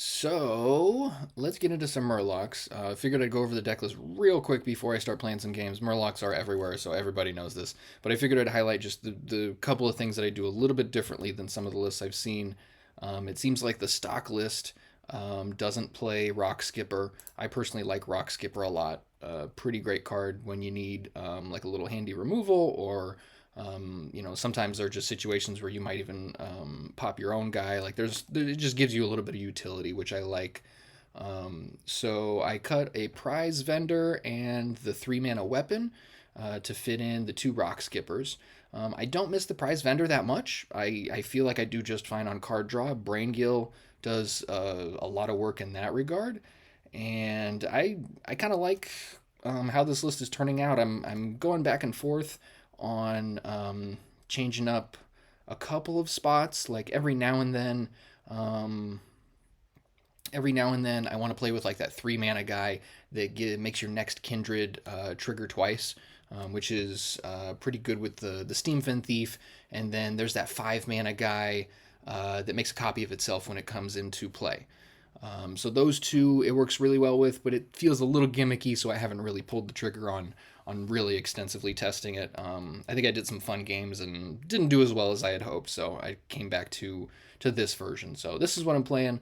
So let's get into some Murlocs. Figured I'd go over the deck list real quick before I start playing some games. Murlocs are everywhere, so everybody knows this. But I figured I'd highlight just the couple of things that I do a little bit differently than some of the lists I've seen. It seems like the stock list doesn't play Rockskipper. I personally like Rockskipper a lot. Pretty great card when you need like a little handy removal or sometimes there are just situations where you might even pop your own guy. Like it just gives you a little bit of utility, which I like. So I cut a prize vendor and the 3-mana weapon to fit in the 2 rock skippers. I don't miss the prize vendor that much. I feel like I do just fine on card draw. Braingill does a lot of work in that regard, and I kind of like how this list is turning out. I'm going back and forth on changing up a couple of spots. Like every now and then I want to play with like that 3-mana guy that makes your next kindred trigger twice, which is pretty good with the Steamfin Thief. And then there's that 5-mana guy that makes a copy of itself when it comes into play. So those two it works really well with, but it feels a little gimmicky, so I haven't really pulled the trigger on really extensively testing it. I think I did some fun games and didn't do as well as I had hoped, so I came back to this version. So this is what I'm playing.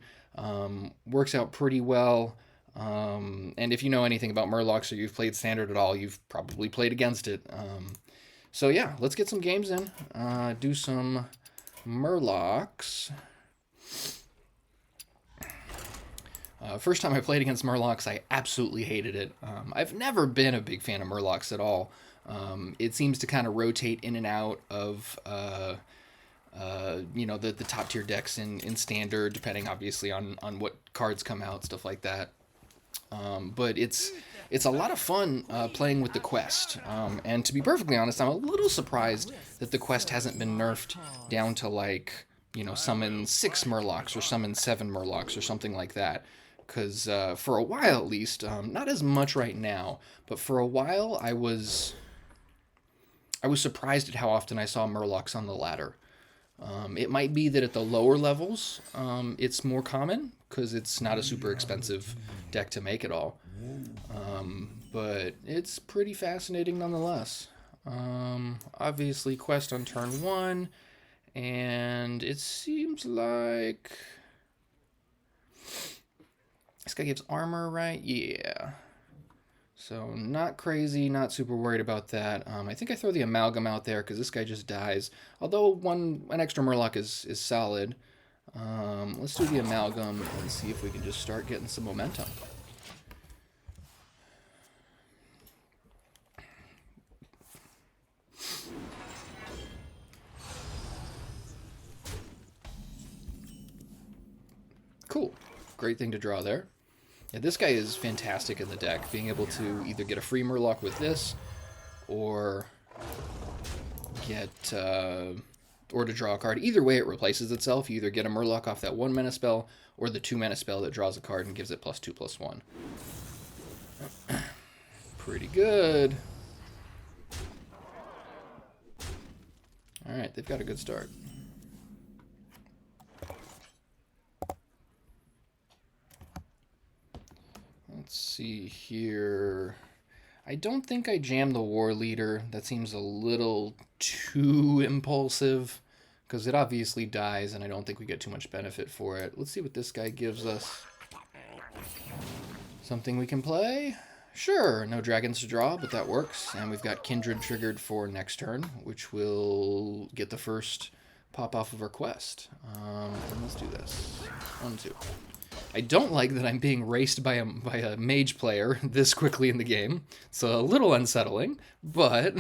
Works out pretty well. And if you know anything about Murlocs or you've played Standard at all, you've probably played against it. So yeah, let's get some games in. Do some Murlocs. First time I played against Murlocs, I absolutely hated it. I've never been a big fan of Murlocs at all. It seems to kind of rotate in and out of the top tier decks in Standard, depending obviously on what cards come out, stuff like that. But it's a lot of fun playing with the quest. And to be perfectly honest, I'm a little surprised that the quest hasn't been nerfed down to like, summon 6 Murlocs or summon 7 Murlocs or something like that. Because for a while at least, not as much right now, but for a while I was surprised at how often I saw Murlocs on the ladder. It might be that at the lower levels it's more common because it's not a super expensive deck to make at all. But it's pretty fascinating nonetheless. Obviously quest on turn 1, and it seems like this guy gives armor, right? Yeah. So not crazy, not super worried about that. I think I throw the Amalgam out there because this guy just dies. Although an extra Murloc is solid. Let's do the Amalgam and see if we can just start getting some momentum. Cool. Great thing to draw there. Yeah, this guy is fantastic in the deck, being able to either get a free Murloc with this, or or to draw a card. Either way, it replaces itself. You either get a Murloc off that 1-mana spell, or the 2-mana spell that draws a card and gives it +2/+1. Pretty good. All right, they've got a good start. Let's see here. I don't think I jammed the War Leader. That seems a little too impulsive because it obviously dies and I don't think we get too much benefit for it. Let's see what this guy gives us. Something we can play? Sure, no dragons to draw, but that works. And we've got Kindred triggered for next turn, which will get the first pop off of our quest. And let's do this. 1, 2. I don't like that I'm being raced by a mage player this quickly in the game. It's a little unsettling, but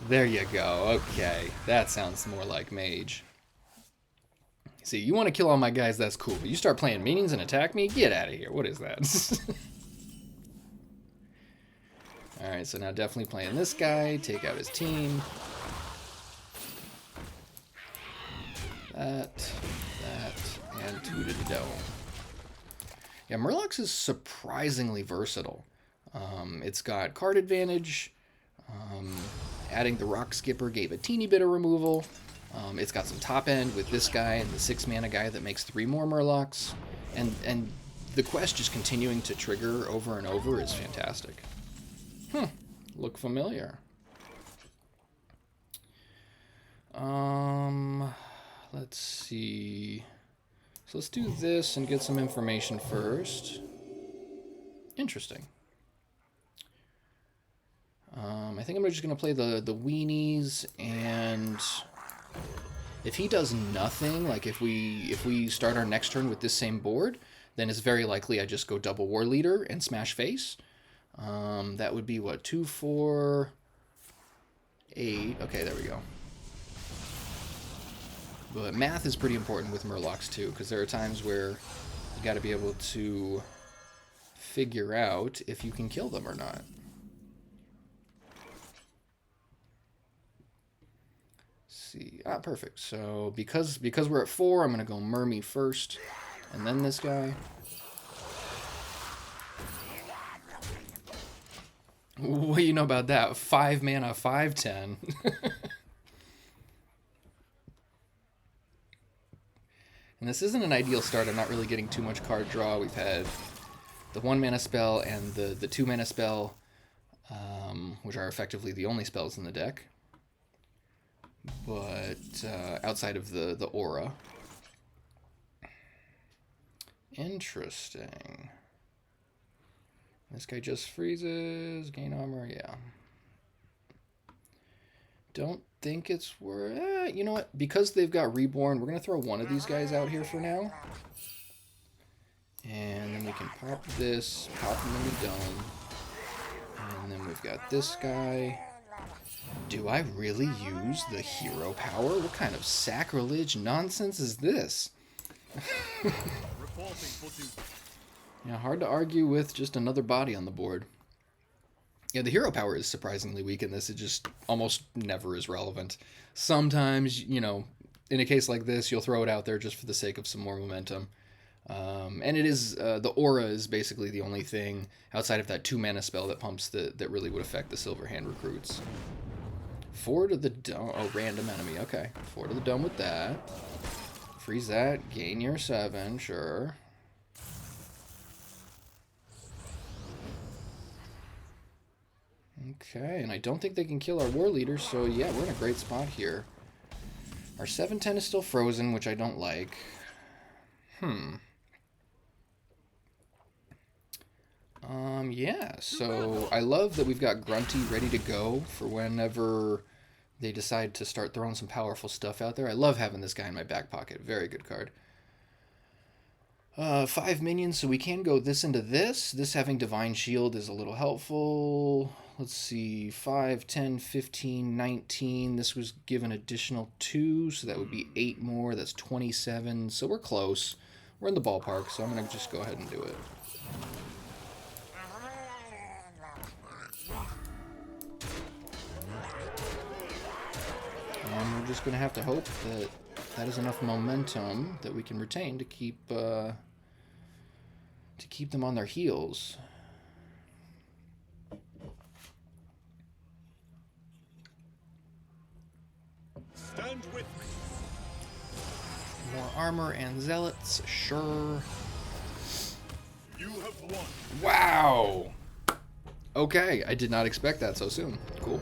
there you go. Okay, that sounds more like mage. See, you want to kill all my guys, that's cool, but you start playing minions and attack me? Get out of here. What is that? Alright, so now definitely playing this guy. Take out his team. That, and 2 to the dome. Yeah, Murlocs is surprisingly versatile. It's got card advantage. Adding the Rockskipper gave a teeny bit of removal. It's got some top end with this guy and the 6 mana guy that makes 3 more Murlocs. And the quest just continuing to trigger over and over is fantastic. Look familiar. Let's see. So let's do this and get some information first. Interesting. I think I'm just going to play the weenies, and if he does nothing, like if we start our next turn with this same board, then it's very likely I just go double War Leader and smash face. That would be what, 2, 4, 8. Okay, there we go. But math is pretty important with Murlocs too, because there are times where you got to be able to figure out if you can kill them or not. See, perfect. So because we're at 4, I'm gonna go Mermy first, and then this guy. What do you know about that? 5 mana, 5/10. And this isn't an ideal start. I'm not really getting too much card draw. We've had the 1 mana spell and the 2 mana spell, which are effectively the only spells in the deck. But outside of the aura. Interesting. This guy just freezes, gain armor, yeah. Don't think it's worth... you know what? Because they've got Reborn, we're going to throw one of these guys out here for now. And then we can pop this, pop him in the dome. And then we've got this guy. Do I really use the hero power? What kind of sacrilege nonsense is this? Yeah, hard to argue with just another body on the board. Yeah, the hero power is surprisingly weak in this. It just almost never is relevant. Sometimes, you know, in a case like this, you'll throw it out there just for the sake of some more momentum. And it is, the aura is basically the only thing outside of that 2 mana spell that pumps that really would affect the Silver Hand recruits. 4 to the dome. Oh, random enemy. Okay. 4 to the dome with that. Freeze that. Gain your 7. Sure. Okay, and I don't think they can kill our war leader, so yeah, we're in a great spot here. Our 7/10 is still frozen, which I don't like. Yeah, so I love that we've got Grunty ready to go for whenever they decide to start throwing some powerful stuff out there. I love having this guy in my back pocket. Very good card. 5 minions, so we can go this into this. This having Divine Shield is a little helpful. Let's see, 5, 10, 15, 19. This was given additional 2, so that would be 8 more. That's 27, so we're close. We're in the ballpark, so I'm going to just go ahead and do it. And we're just going to have to hope that that is enough momentum that we can retain to keep them on their heels. Stand with me. More armor and zealots, sure. You have won. Wow. Okay, I did not expect that so soon. Cool.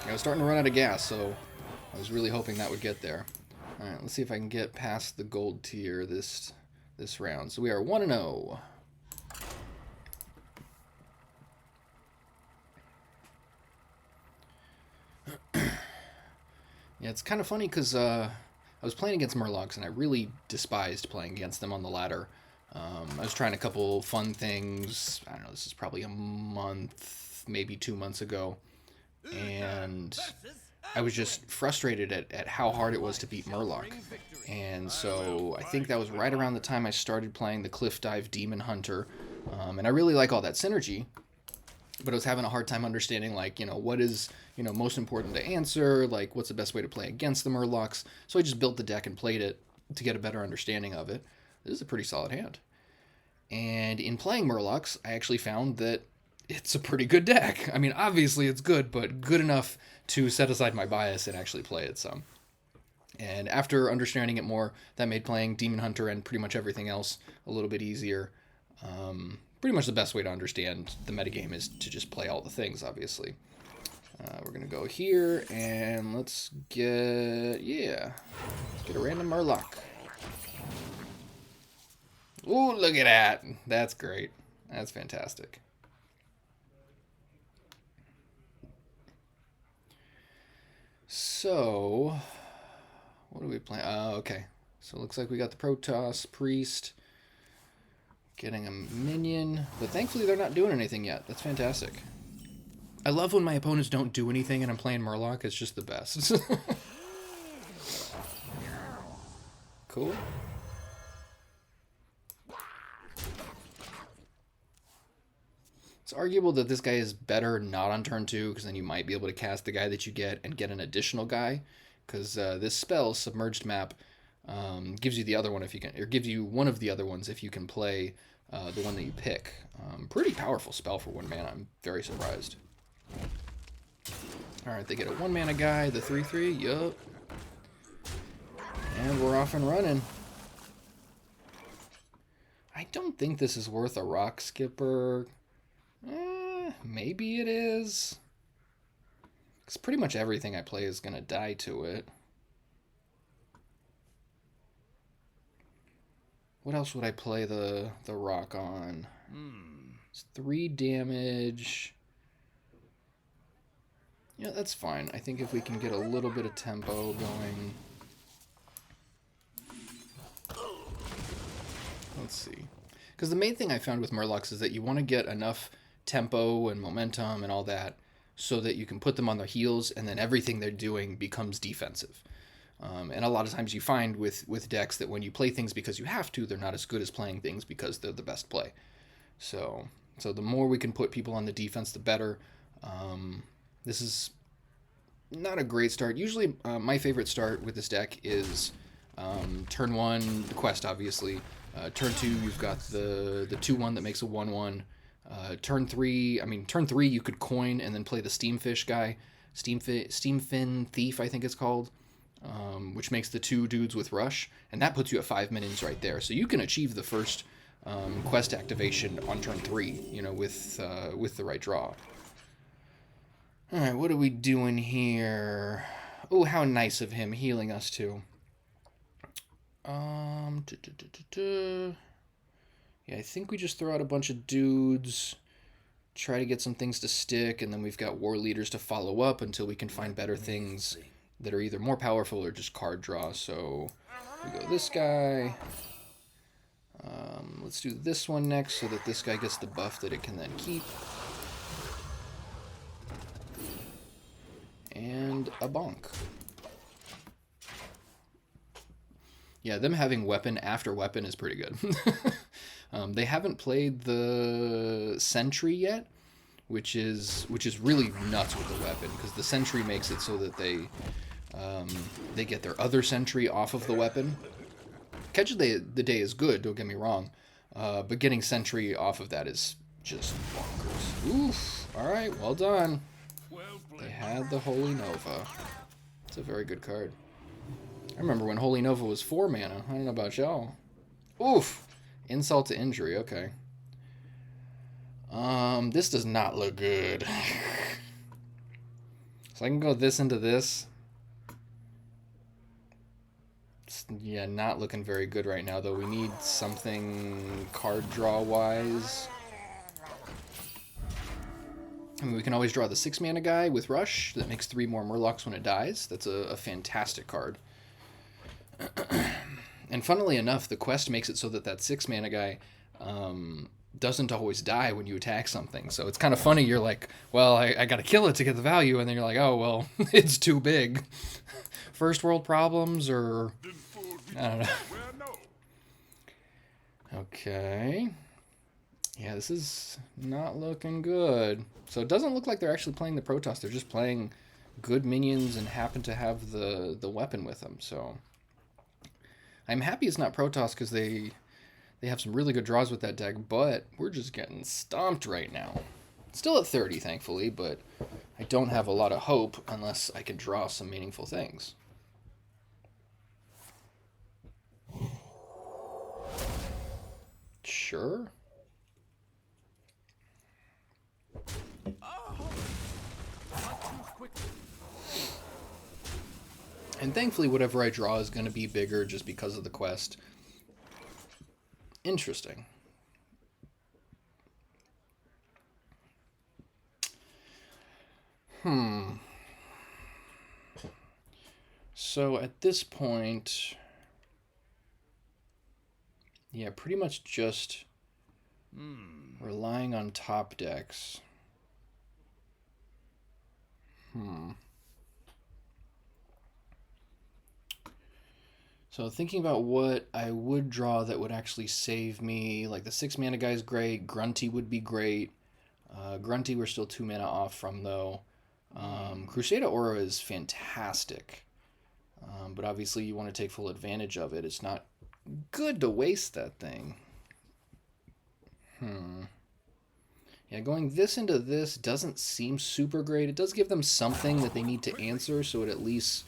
I was starting to run out of gas, so I was really hoping that would get there. All right, let's see if I can get past the gold tier this round. So we are 1-0. Yeah, it's kind of funny because I was playing against Murlocs and I really despised playing against them on the ladder. I was trying a couple fun things. I don't know, this is probably a month, maybe 2 months ago. And I was just frustrated at how hard it was to beat Murloc. And so I think that was right around the time I started playing the Cliff Dive Demon Hunter. And I really like all that synergy. But I was having a hard time understanding, like, what is, most important to answer, like, what's the best way to play against the Murlocs. So I just built the deck and played it to get a better understanding of it. This is a pretty solid hand. And in playing Murlocs, I actually found that it's a pretty good deck. I mean, obviously it's good, but good enough to set aside my bias and actually play it some. And after understanding it more, that made playing Demon Hunter and pretty much everything else a little bit easier. Pretty much the best way to understand the metagame is to just play all the things, obviously. We're going to go here, and let's get a random Murloc. Ooh, look at that. That's great. That's fantastic. So, what are we playing? Oh, okay. So it looks like we got the Protoss Priest getting a minion, but thankfully they're not doing anything yet. That's fantastic. I love when my opponents don't do anything and I'm playing Murloc. It's just the best. Cool. It's arguable that this guy is better not on turn 2, because then you might be able to cast the guy that you get and get an additional guy, because this spell, Submerged Map, gives you the other one if you can, or gives you one of the other ones if you can play the one that you pick. Pretty powerful spell for 1 mana. I'm very surprised. Alright, they get a 1 mana guy, the 3/3, yup. And we're off and running. I don't think this is worth a Rockskipper. Maybe it is. Because pretty much everything I play is going to die to it. What else would I play the rock on? It's 3 damage. Yeah, that's fine. I think if we can get a little bit of tempo going. Let's see. Because the main thing I found with Murlocs is that you want to get enough tempo and momentum and all that so that you can put them on their heels, and then everything they're doing becomes defensive. And a lot of times you find with decks that when you play things because you have to, they're not as good as playing things because they're the best play. So the more we can put people on the defense, the better. This is not a great start. Usually my favorite start with this deck is turn 1, the quest, obviously. Turn 2, you've got the 2/1 that makes a 1/1. Turn 3, you could coin and then play the Steamfish guy. Steamfin Thief, I think it's called. Which makes the 2 dudes with rush, and that puts you at 5 minions right there. So you can achieve the first quest activation on turn 3, you know, with the right draw. All right, what are we doing here? Oh, how nice of him healing us too. Yeah, I think we just throw out a bunch of dudes, try to get some things to stick, and then we've got war leaders to follow up until we can find better things that are either more powerful or just card draw. So we go this guy. Let's do this one next so that this guy gets the buff that it can then keep. And a bonk. Yeah, them having weapon after weapon is pretty good. They haven't played the Sentry yet, which is really nuts with the weapon, because the Sentry makes it so that they get their other Sentry off of the weapon. Catch of the Day is good, don't get me wrong, but getting Sentry off of that is just bonkers. Oof! All right, well done. They had the Holy Nova. It's a very good card. I remember when Holy Nova was 4 mana. I don't know about y'all. Oof! Insult to injury, okay. This does not look good. So I can go this into this. Yeah, not looking very good right now, though. We need something card draw-wise. I mean, we can always draw the 6 mana guy with Rush that makes 3 more Murlocs when it dies. That's a fantastic card. And funnily enough, the quest makes it so that 6 mana guy doesn't always die when you attack something. So it's kind of funny. You're like, well, I got to kill it to get the value. And then you're like, oh, well, it's too big. First world problems, or I don't know. Okay. Yeah, this is not looking good. So it doesn't look like they're actually playing the Protoss. They're just playing good minions and happen to have the weapon with them. So I'm happy it's not Protoss, because they have some really good draws with that deck, but we're just getting stomped right now. Still at 30, thankfully, but I don't have a lot of hope unless I can draw some meaningful things. Sure. And thankfully, whatever I draw is going to be bigger just because of the quest. Interesting. So at this point, yeah, pretty much just relying on top decks. So thinking about what I would draw that would actually save me, like the 6 mana guy is great, Grunty would be great. Grunty we're still 2 mana off from though. Crusader Aura is fantastic. But obviously you want to take full advantage of it. It's not good to waste that thing. Yeah, going this into this doesn't seem super great. It does give them something that they need to answer, so it at least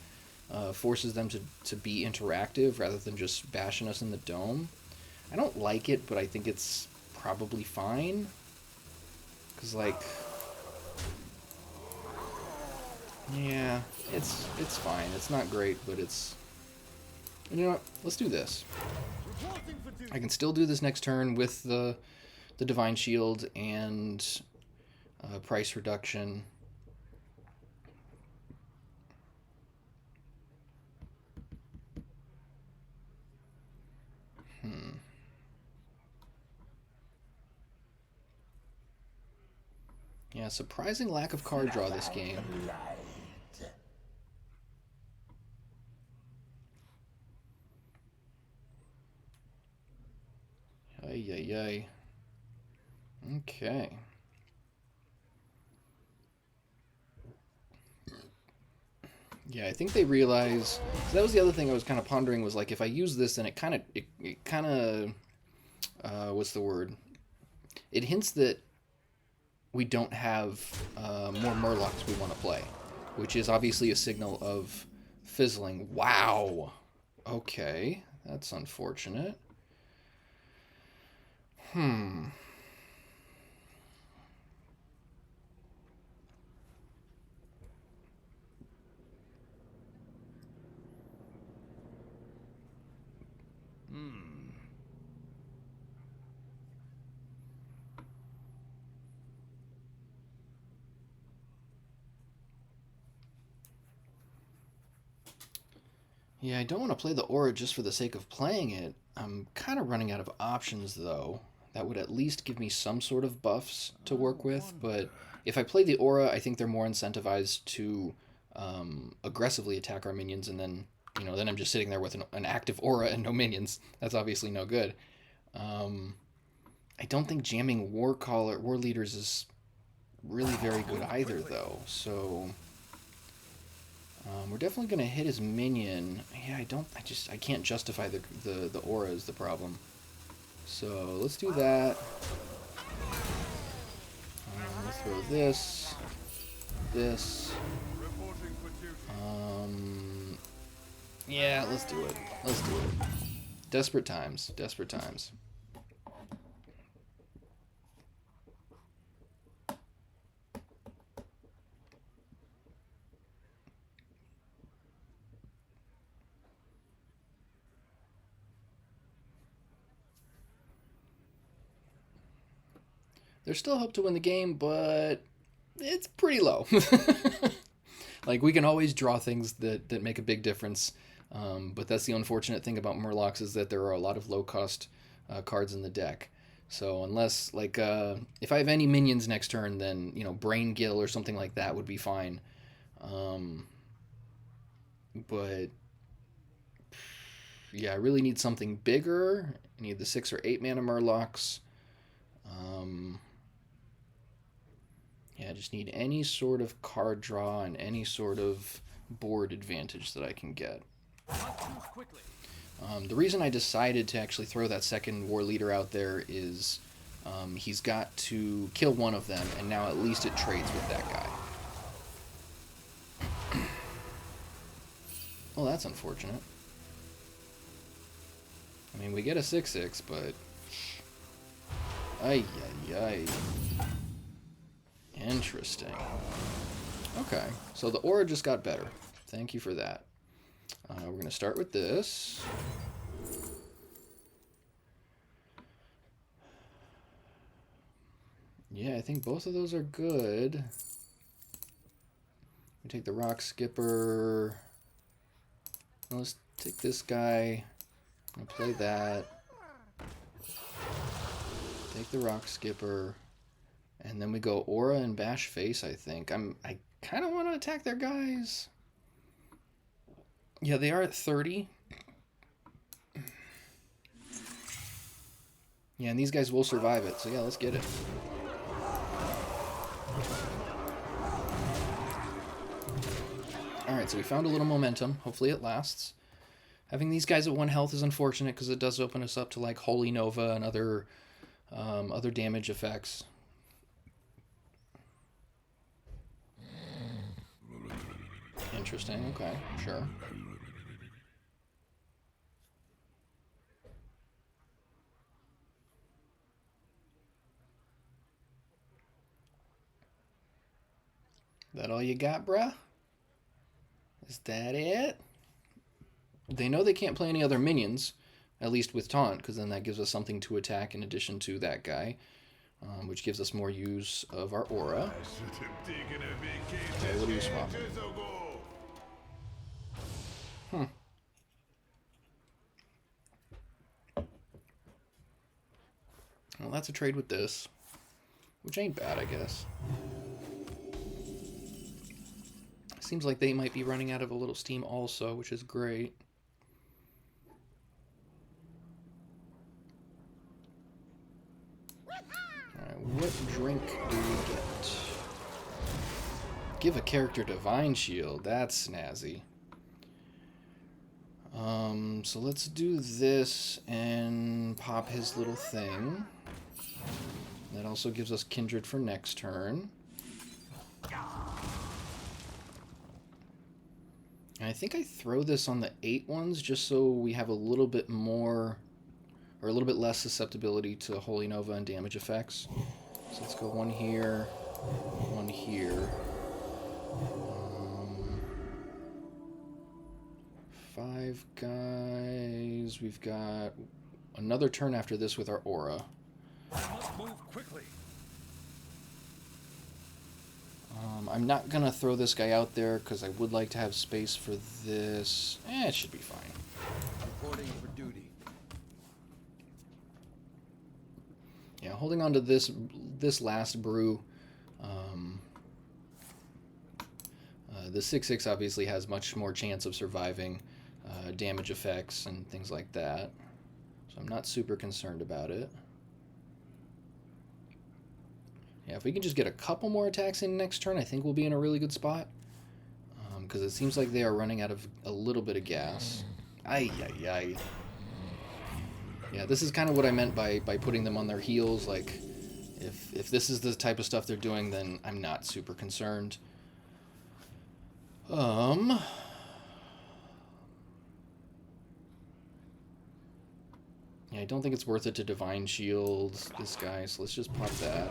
forces them to be interactive rather than just bashing us in the dome. I don't like it, but I think it's probably fine. Because, like... yeah, it's fine. It's not great, but it's... You know what? Let's do this. I can still do this next turn with the Divine Shield and price reduction. Yeah, surprising lack of card draw this game. Ay, ay, ay. Okay. Yeah, I think they realize... So that was the other thing I was kind of pondering, was like, if I use this, then it kind of... what's the word? It hints that we don't have more Murlocs we want to play, which is obviously a signal of fizzling. Wow! Okay, that's unfortunate. Yeah, I don't want to play the Aura just for the sake of playing it. I'm kind of running out of options, though. That would at least give me some sort of buffs to work with, but if I play the Aura, I think they're more incentivized to aggressively attack our minions, and then, you know, then I'm just sitting there with an active Aura and no minions. That's obviously no good. I don't think jamming War Leaders is really very good either, though, so... we're definitely going to hit his minion. Yeah, I can't justify the aura is the problem. So let's do that. Let's throw this. Yeah, let's do it. Let's do it. Desperate times. Desperate times. There's still hope to win the game, but it's pretty low. Like, we can always draw things that make a big difference, but that's the unfortunate thing about Murlocs, is that there are a lot of low-cost cards in the deck. So unless, like, if I have any minions next turn, then, you know, Brain Gill or something like that would be fine. But, yeah, I really need something bigger. I need the 6 or 8 mana Murlocs. Yeah, I just need any sort of card draw and any sort of board advantage that I can get. The reason I decided to actually throw that second War Leader out there is he's got to kill one of them, and now at least it trades with that guy. Well, that's unfortunate. I mean, we get a 6/6, but... Ay, ay, ay. Interesting. Okay, so the aura just got better. Thank you for that. We're going to start with this. Yeah, I think both of those are good. We take the Rockskipper. Well, let's take this guy. I'm gonna play that. Take the Rockskipper. And then we go Aura and Bash Face, I think. I kind of want to attack their guys. Yeah, they are at 30. Yeah, and these guys will survive it. So yeah, let's get it. Alright, so we found a little momentum. Hopefully it lasts. Having these guys at 1 health is unfortunate because it does open us up to like Holy Nova and other damage effects. Interesting, okay, sure. That all you got, bruh? Is that it? They know they can't play any other minions, at least with Taunt, because then that gives us something to attack in addition to that guy, which gives us more use of our aura. Okay, what do you swap? Well, that's a trade with this, which ain't bad, I guess. Seems like they might be running out of a little steam also, which is great. Alright, what drink do we get? Give a character Divine Shield. That's snazzy. So let's do this and pop his little thing. That also gives us Kindred for next turn. And I think I throw this on the 8 ones just so we have a little bit more, or a little bit less susceptibility to Holy Nova and damage effects. So let's go 1 here, 1 here. 5 guys. We've got another turn after this with our aura. Must move quickly. I'm not going to throw this guy out there because I would like to have space for this. It should be fine. Reporting for duty. Yeah, holding on to this last brew. The 6/6 obviously has much more chance of surviving damage effects and things like that. So I'm not super concerned about it. Yeah, if we can just get a couple more attacks in next turn, I think we'll be in a really good spot. Because it seems like they are running out of a little bit of gas. Ay, ay, ay. Yeah, this is kind of what I meant by putting them on their heels. Like, if this is the type of stuff they're doing, then I'm not super concerned. Yeah, I don't think it's worth it to Divine Shield this guy, so let's just pop that.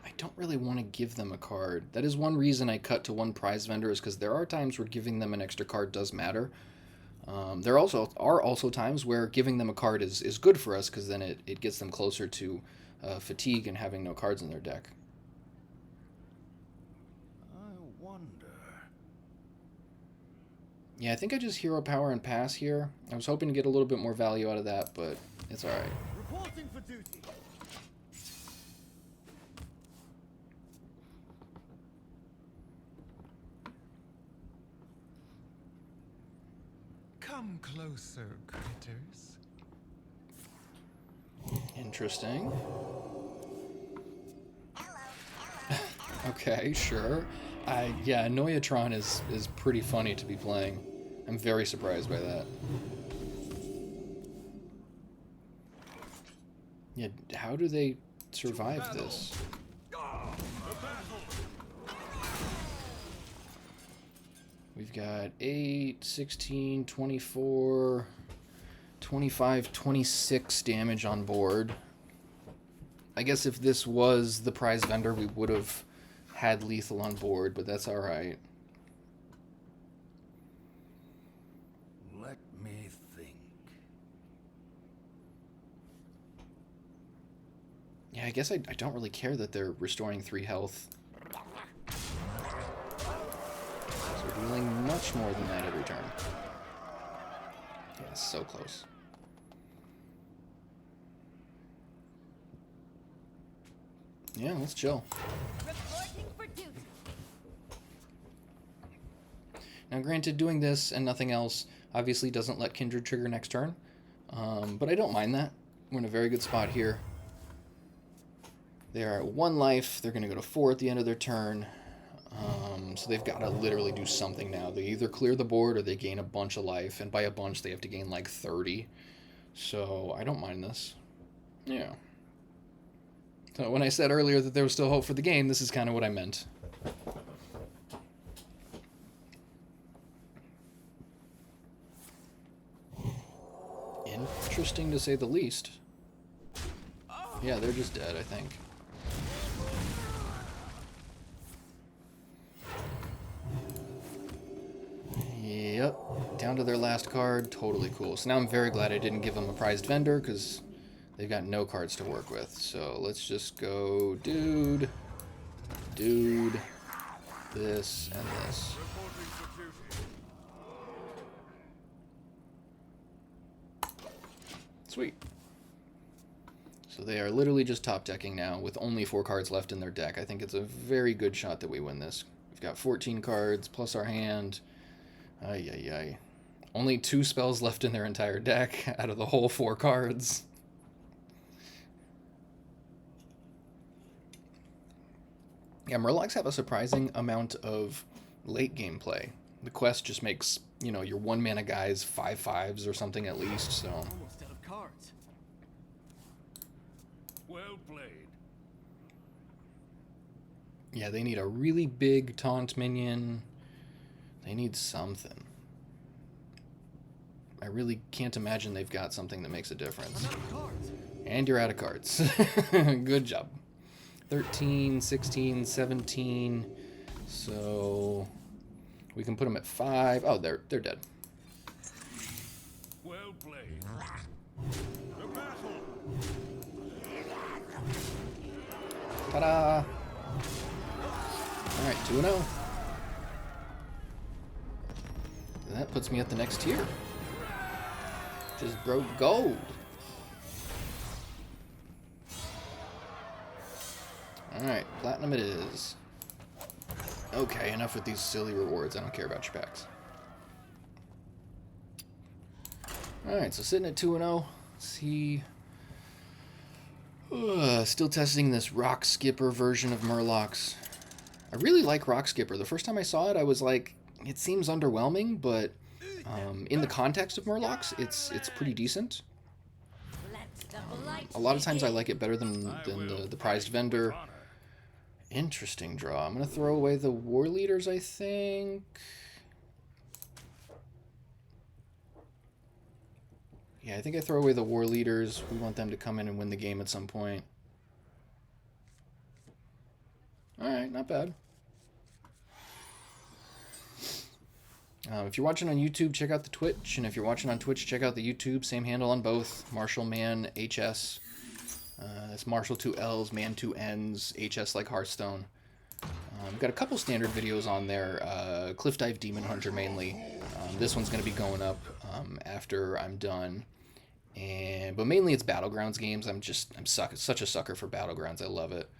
I don't really want to give them a card. That is one reason I cut to 1 prize vendor, is because there are times where giving them an extra card does matter. There are also times where giving them a card is good for us, because then it gets them closer to fatigue and having no cards in their deck. I wonder. Yeah, I think I just hero power and pass here. I was hoping to get a little bit more value out of that, but it's alright. Reporting for duty. Come closer, critters. Interesting. Okay, sure. Yeah, Noyatron is pretty funny to be playing. I'm very surprised by that. Yeah, how do they survive this? We've got 8, 16, 24, 25, 26 damage on board. I guess if this was the prize vendor, we would have had lethal on board, but that's alright. Let me think. Yeah, I guess I don't really care that they're restoring 3 health. So we're dealing much more than that every turn. Yeah, so close. Yeah, let's chill. Reporting for duty. Now, granted, doing this and nothing else obviously doesn't let Kindred trigger next turn, but I don't mind that. We're in a very good spot here. They are at 1 life. They're going to go to 4 at the end of their turn. So they've got to literally do something now. They either clear the board or they gain a bunch of life, and by a bunch they have to gain like 30. So I don't mind this. Yeah. So when I said earlier that there was still hope for the game, this is kind of what I meant. Interesting to say the least. Yeah, they're just dead, I think. Yep, down to their last card. Totally cool. So now I'm very glad I didn't give them a prized vendor, because they've got no cards to work with. So let's just go dude, dude, this, and this. Sweet. So they are literally just top decking now with only 4 cards left in their deck. I think it's a very good shot that we win this. We've got 14 cards plus our hand. Ay, ay, ay. Only 2 spells left in their entire deck out of the whole 4 cards. Yeah, Murlocs have a surprising amount of late game play. The quest just makes, you know, your 1 mana guys 5/5s or something at least, so... Almost out of cards. Well played. Yeah, they need a really big taunt minion. They need something. I really can't imagine they've got something that makes a difference. And you're out of cards. Good job. 13, 16, 17. So we can put them at 5. Oh, they're dead. Well played. The battle. Ta-da! Alright, 2-0. That puts me at the next tier. Just broke gold. Alright, platinum it is. Okay, enough with these silly rewards. I don't care about your packs. Alright, so sitting at 2-0. Let's see. Still testing this Rockskipper version of Murlocs. I really like Rockskipper. The first time I saw it, I was like, it seems underwhelming, but in the context of Murlocs, it's pretty decent. A lot of times I like it better than the prized vendor. Interesting draw. I'm going to throw away the war leaders, I think. Yeah, I think I throw away the war leaders. We want them to come in and win the game at some point. Alright, not bad. If you're watching on YouTube, check out the Twitch. And if you're watching on Twitch, check out the YouTube. Same handle on both. Marshall Man HS. That's Marshall 2 L's, Man 2 N's, HS like Hearthstone. We've got a couple standard videos on there. Cliff Dive Demon Hunter mainly. This one's going to be going up after I'm done. But mainly it's Battlegrounds games. I'm such a sucker for Battlegrounds. I love it.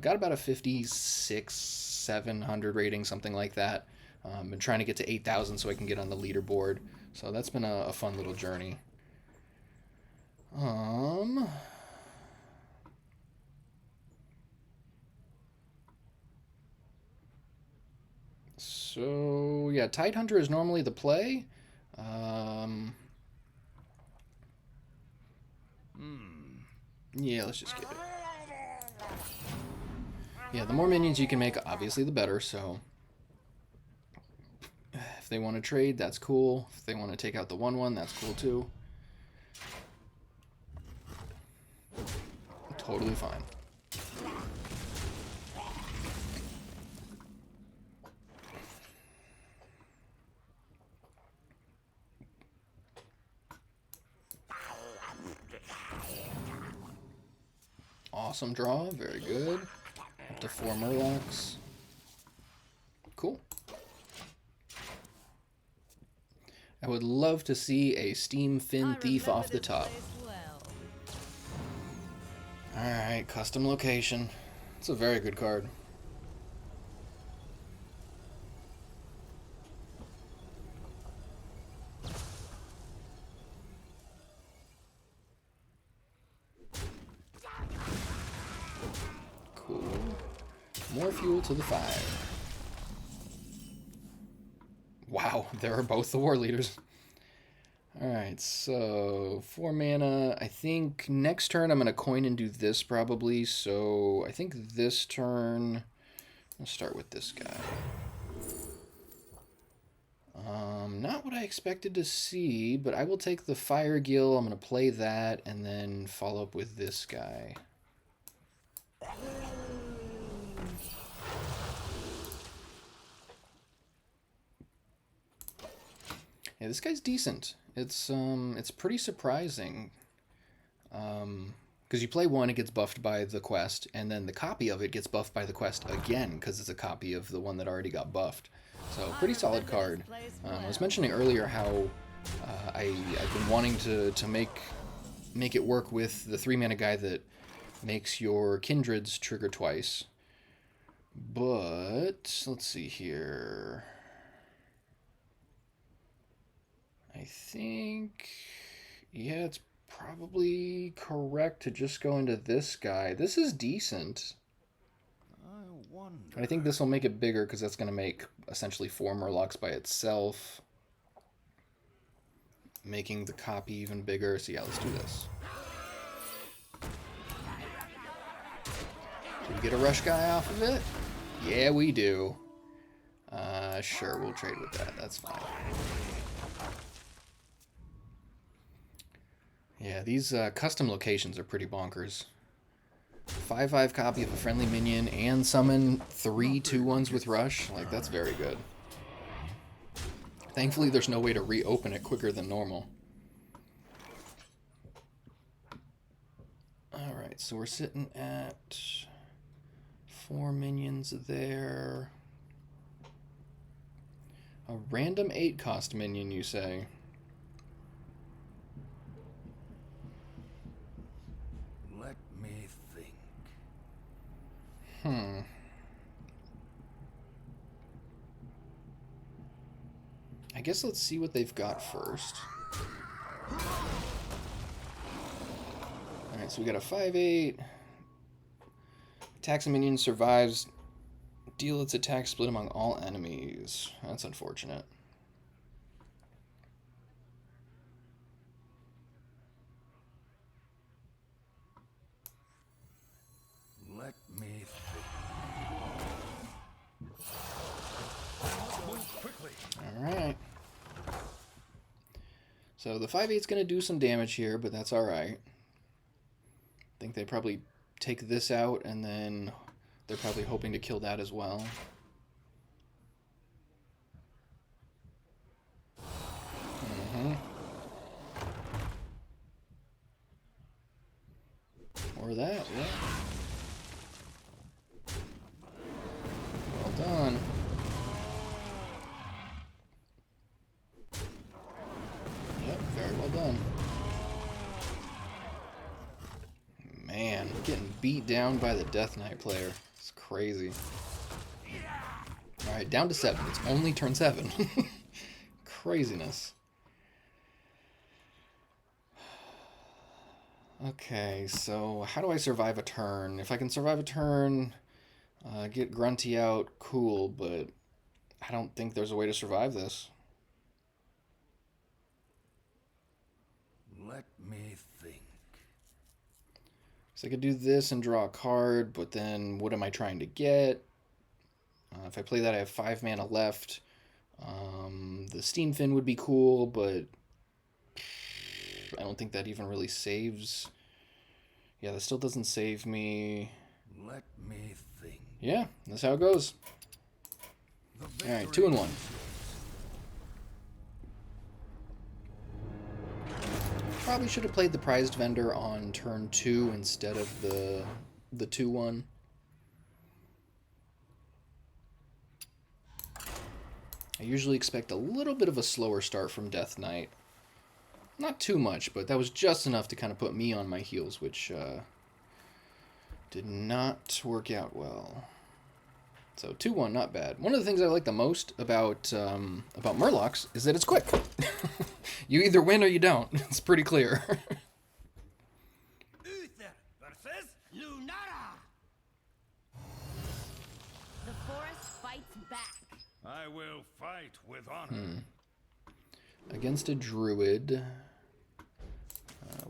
Got about a 56, 700 rating, something like that. Been trying to get to 8,000 so I can get on the leaderboard. So that's been a fun little journey. So yeah, Tidehunter is normally the play. Yeah, let's just get it. Yeah, the more minions you can make, obviously the better, so... If they want to trade, that's cool. If they want to take out the 1/1, that's cool too. Totally fine. Awesome draw, very good. Up to 4 Murlocs. Cool. I would love to see a Steam Fin Thief off the top. Alright, custom location. It's a very good card. Cool. More fuel to the fire. Wow, there are both the war leaders. Alright, so 4 mana. I think next turn I'm going to coin and do this probably. So I think this turn, I'll start with this guy. Not what I expected to see, but I will take the Fire Gill. I'm going to play that and then follow up with this guy. Yeah, this guy's decent. It's pretty surprising. Because you play one, it gets buffed by the quest, and then the copy of it gets buffed by the quest again, because it's a copy of the one that already got buffed. So, pretty solid card. I was mentioning earlier how I've been wanting to make it work with the 3 mana guy that makes your Kindreds trigger twice. But, let's see here. I think, yeah, it's probably correct to just go into this guy. This is decent. I think this will make it bigger because that's going to make essentially 4 Murlocs by itself, making the copy even bigger. So yeah, let's do this. Do we get a rush guy off of it? Yeah, we do. Sure, we'll trade with that. That's fine. Yeah, these custom locations are pretty bonkers. 5/5 copy of a friendly minion and summon 3 2/1s with rush. Like, that's very good. Thankfully, there's no way to reopen it quicker than normal. Alright, so we're sitting at 4 minions there. A random 8 cost minion, you say? Let me think. I guess let's see what they've got first. Alright, so we got a 5/8. Attacks a minion, survives. Deal its attack split among all enemies. That's unfortunate. Let me think. Move quickly. Alright. So the 5/8's going to do some damage here, but that's alright. I think they probably take this out, and then they're probably hoping to kill that as well. Or that, yeah. Well done. Yep, very well done. Man, getting beat down by the Death Knight player. It's crazy. Alright, down to 7. It's only turn 7. Craziness. Okay, so how do I survive a turn? If I can survive a turn, get Grunty out, cool, but I don't think there's a way to survive this. Let me think. So I could do this and draw a card, but then what am I trying to get? If I play that, I have 5 mana left. The Steam Fin would be cool, but I don't think that even really saves. Yeah, that still doesn't save me. Let me think. Yeah, that's how it goes. The Alright, 2 and 1. Probably should have played the Prized Vendor on turn 2 instead of the 2-1. I usually expect a little bit of a slower start from Death Knight. Not too much, but that was just enough to kind of put me on my heels, which did not work out well. So 2-1, not bad. One of the things I like the most about Murlocs is that it's quick. You either win or you don't. It's pretty clear. Uther versus Lunara. The forest fights back. I will fight with honor. Against a druid,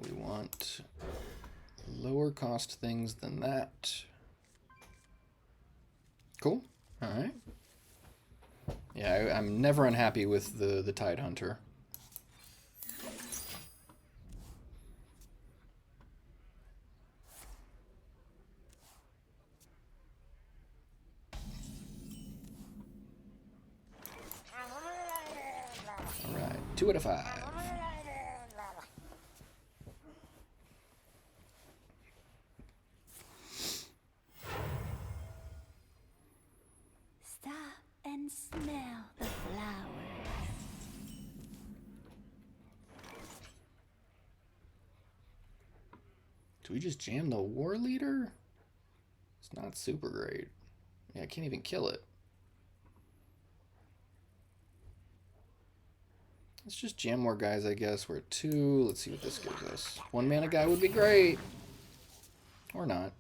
we want lower cost things than that. Cool. All right. Yeah, I'm never unhappy with the Tide Hunter. All right, 2 out of 5. Stop and smell the flowers. Do we just jam the War Leader? It's not super great. Yeah, I can't even kill it. Let's just jam more guys, I guess. We're at 2. Let's see what this gives us. 1 mana guy would be great. Or not.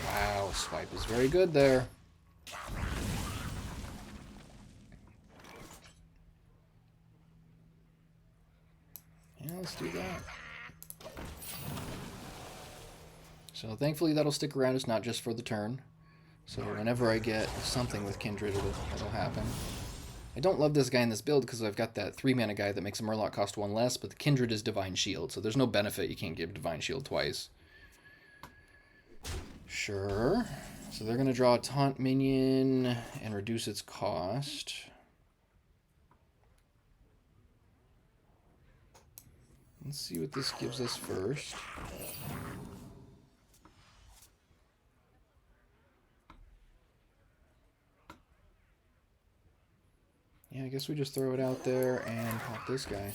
Wow, swipe is very good there. Yeah, let's do that. So thankfully that'll stick around. It's not just for the turn. So whenever I get something with Kindred, it'll happen. I don't love this guy in this build because I've got that 3 mana guy that makes a Murloc cost 1 less, but the Kindred is Divine Shield, so there's no benefit. You can't give Divine Shield twice. Sure. So they're going to draw a Taunt minion and reduce its cost. Let's see what this gives us first. Yeah, I guess we just throw it out there and pop this guy.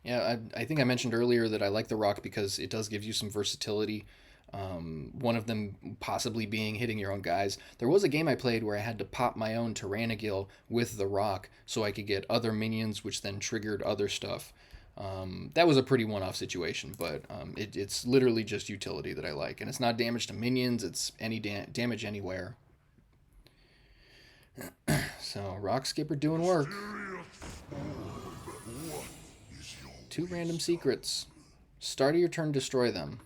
Yeah, I think I mentioned earlier that I like the rock because it does give you some versatility. One of them possibly being hitting your own guys. There was a game I played where I had to pop my own Tyrannogil with the rock so I could get other minions, which then triggered other stuff. That was a pretty one-off situation, but it's literally just utility that I like. And it's not damage to minions, it's any damage anywhere. So, Rockskipper doing work. 2 random secrets. Start of your turn, destroy them.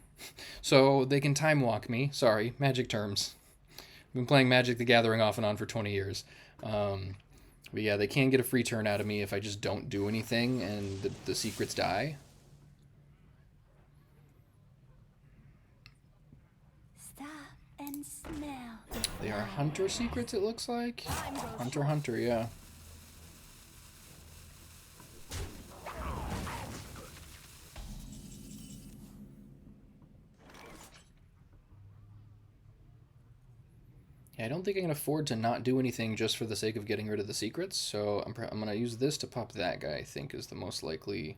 So they can time walk me. Sorry, magic terms. I've been playing Magic the Gathering off and on for 20 years. But yeah, they can get a free turn out of me if I just don't do anything and the secrets die. Stop and smell. They are hunter secrets, it looks like. Hunter, yeah. I don't think I can afford to not do anything just for the sake of getting rid of the secrets, so I'm going to use this to pop that guy, I think, is the most likely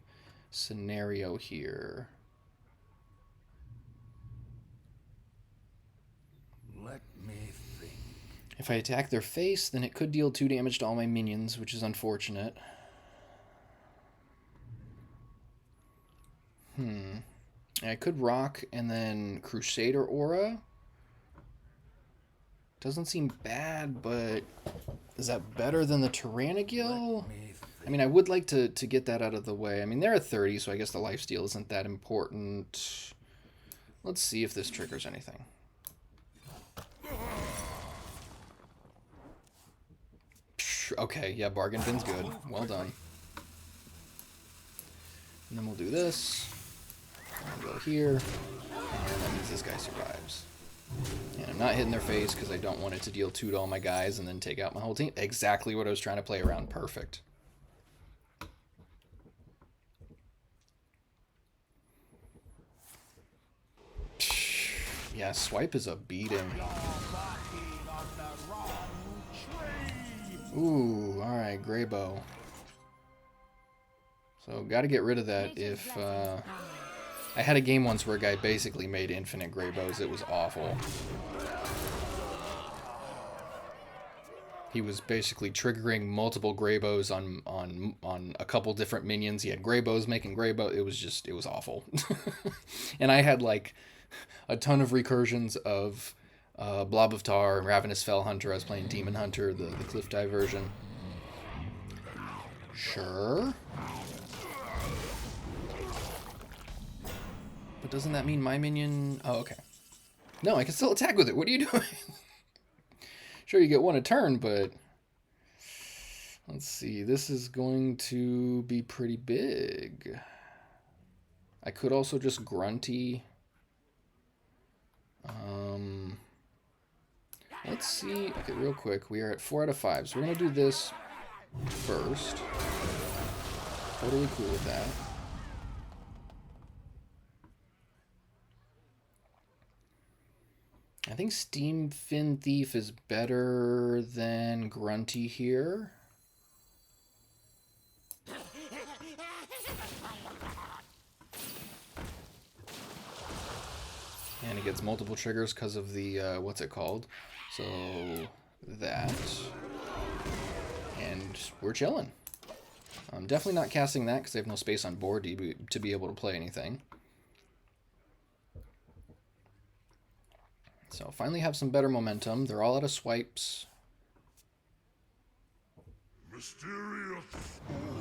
scenario here. Let me think. If I attack their face, then it could deal 2 damage to all my minions, which is unfortunate. I could rock and then Crusader Aura. Doesn't seem bad, but is that better than the Tyrannigill? I mean, I would like to get that out of the way. I mean, they're at 30, so I guess the lifesteal isn't that important. Let's see if this triggers anything. Okay, yeah, bargain bin's good. Well done. And then we'll do this. I'll go here. And that means this guy survives. And I'm not hitting their face because I don't want it to deal 2 to all my guys and then take out my whole team. Exactly what I was trying to play around. Perfect. Yeah, swipe is a beating. Ooh, alright, Greybow. So, gotta get rid of that if, I had a game once where a guy basically made infinite Greybows. It was awful. He was basically triggering multiple Greybows on a couple different minions. He had Greybows making Greybow. It was awful. And I had, like, a ton of recursions of Blob of Tar and Ravenous Fell Hunter. I was playing Demon Hunter, the Cliff Dive version. Sure. But doesn't that mean my minion... Oh, okay. No, I can still attack with it. What are you doing? Sure, you get 1 a turn, but... Let's see. This is going to be pretty big. I could also just Grunty. Let's see. Okay, real quick. We are at 4 out of 5. So we're going to do this first. Totally cool with that. I think Steam Fin Thief is better than Grunty here. And it gets multiple triggers because of the, what's it called? So, that. And we're chilling. I'm definitely not casting that because I have no space on board to be able to play anything. So, finally have some better momentum. They're all out of swipes.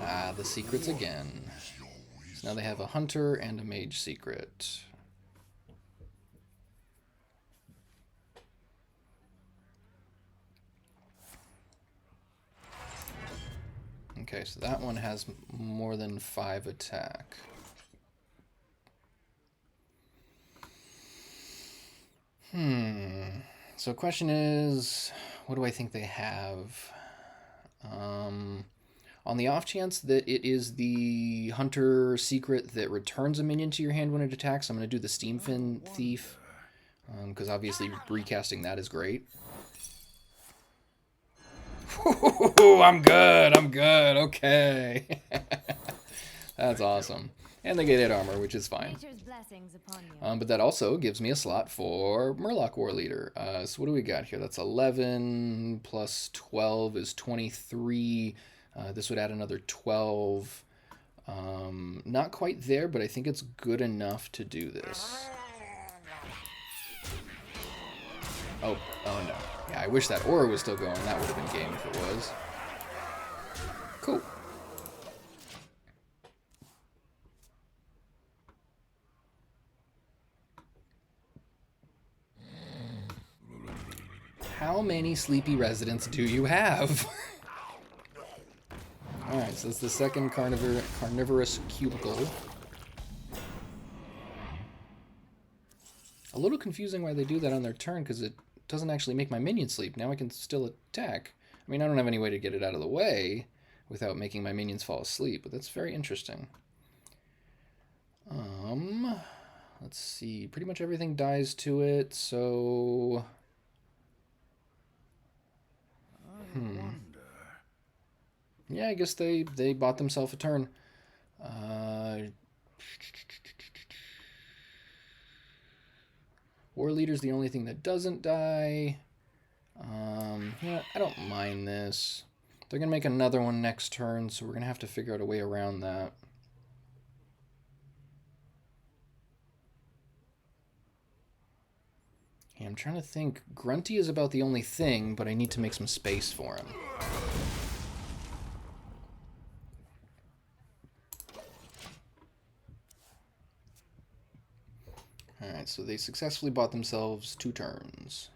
Ah, the secrets again. So now they have a hunter and a mage secret. Okay, so that one has more than 5 attack. So question is, what do I think they have? On the off chance that it is the hunter secret that returns a minion to your hand when it attacks, I'm going to do the Steam Fin Thief. Because obviously recasting that is great. I'm good. Okay. That's awesome. And they get hit armor, which is fine. But that also gives me a slot for Murloc War Leader. So what do we got here? That's 11 plus 12 is 23. This would add another 12. Not quite there, but I think it's good enough to do this. Oh no. Yeah, I wish that aura was still going. That would have been game if it was. Cool. How many sleepy residents do you have? Alright, so it's the second carnivorous cubicle. A little confusing why they do that on their turn, because it doesn't actually make my minion sleep. Now I can still attack. I mean, I don't have any way to get it out of the way without making my minions fall asleep, but that's very interesting. Let's see. Pretty much everything dies to it, so... Yeah, I guess they bought themselves a turn. War Leader's the only thing that doesn't die. Yeah, I don't mind this. They're going to make another one next turn, so we're going to have to figure out a way around that. Yeah, I'm trying to think. Grunty is about the only thing, but I need to make some space for him. Alright, so they successfully bought themselves 2 turns.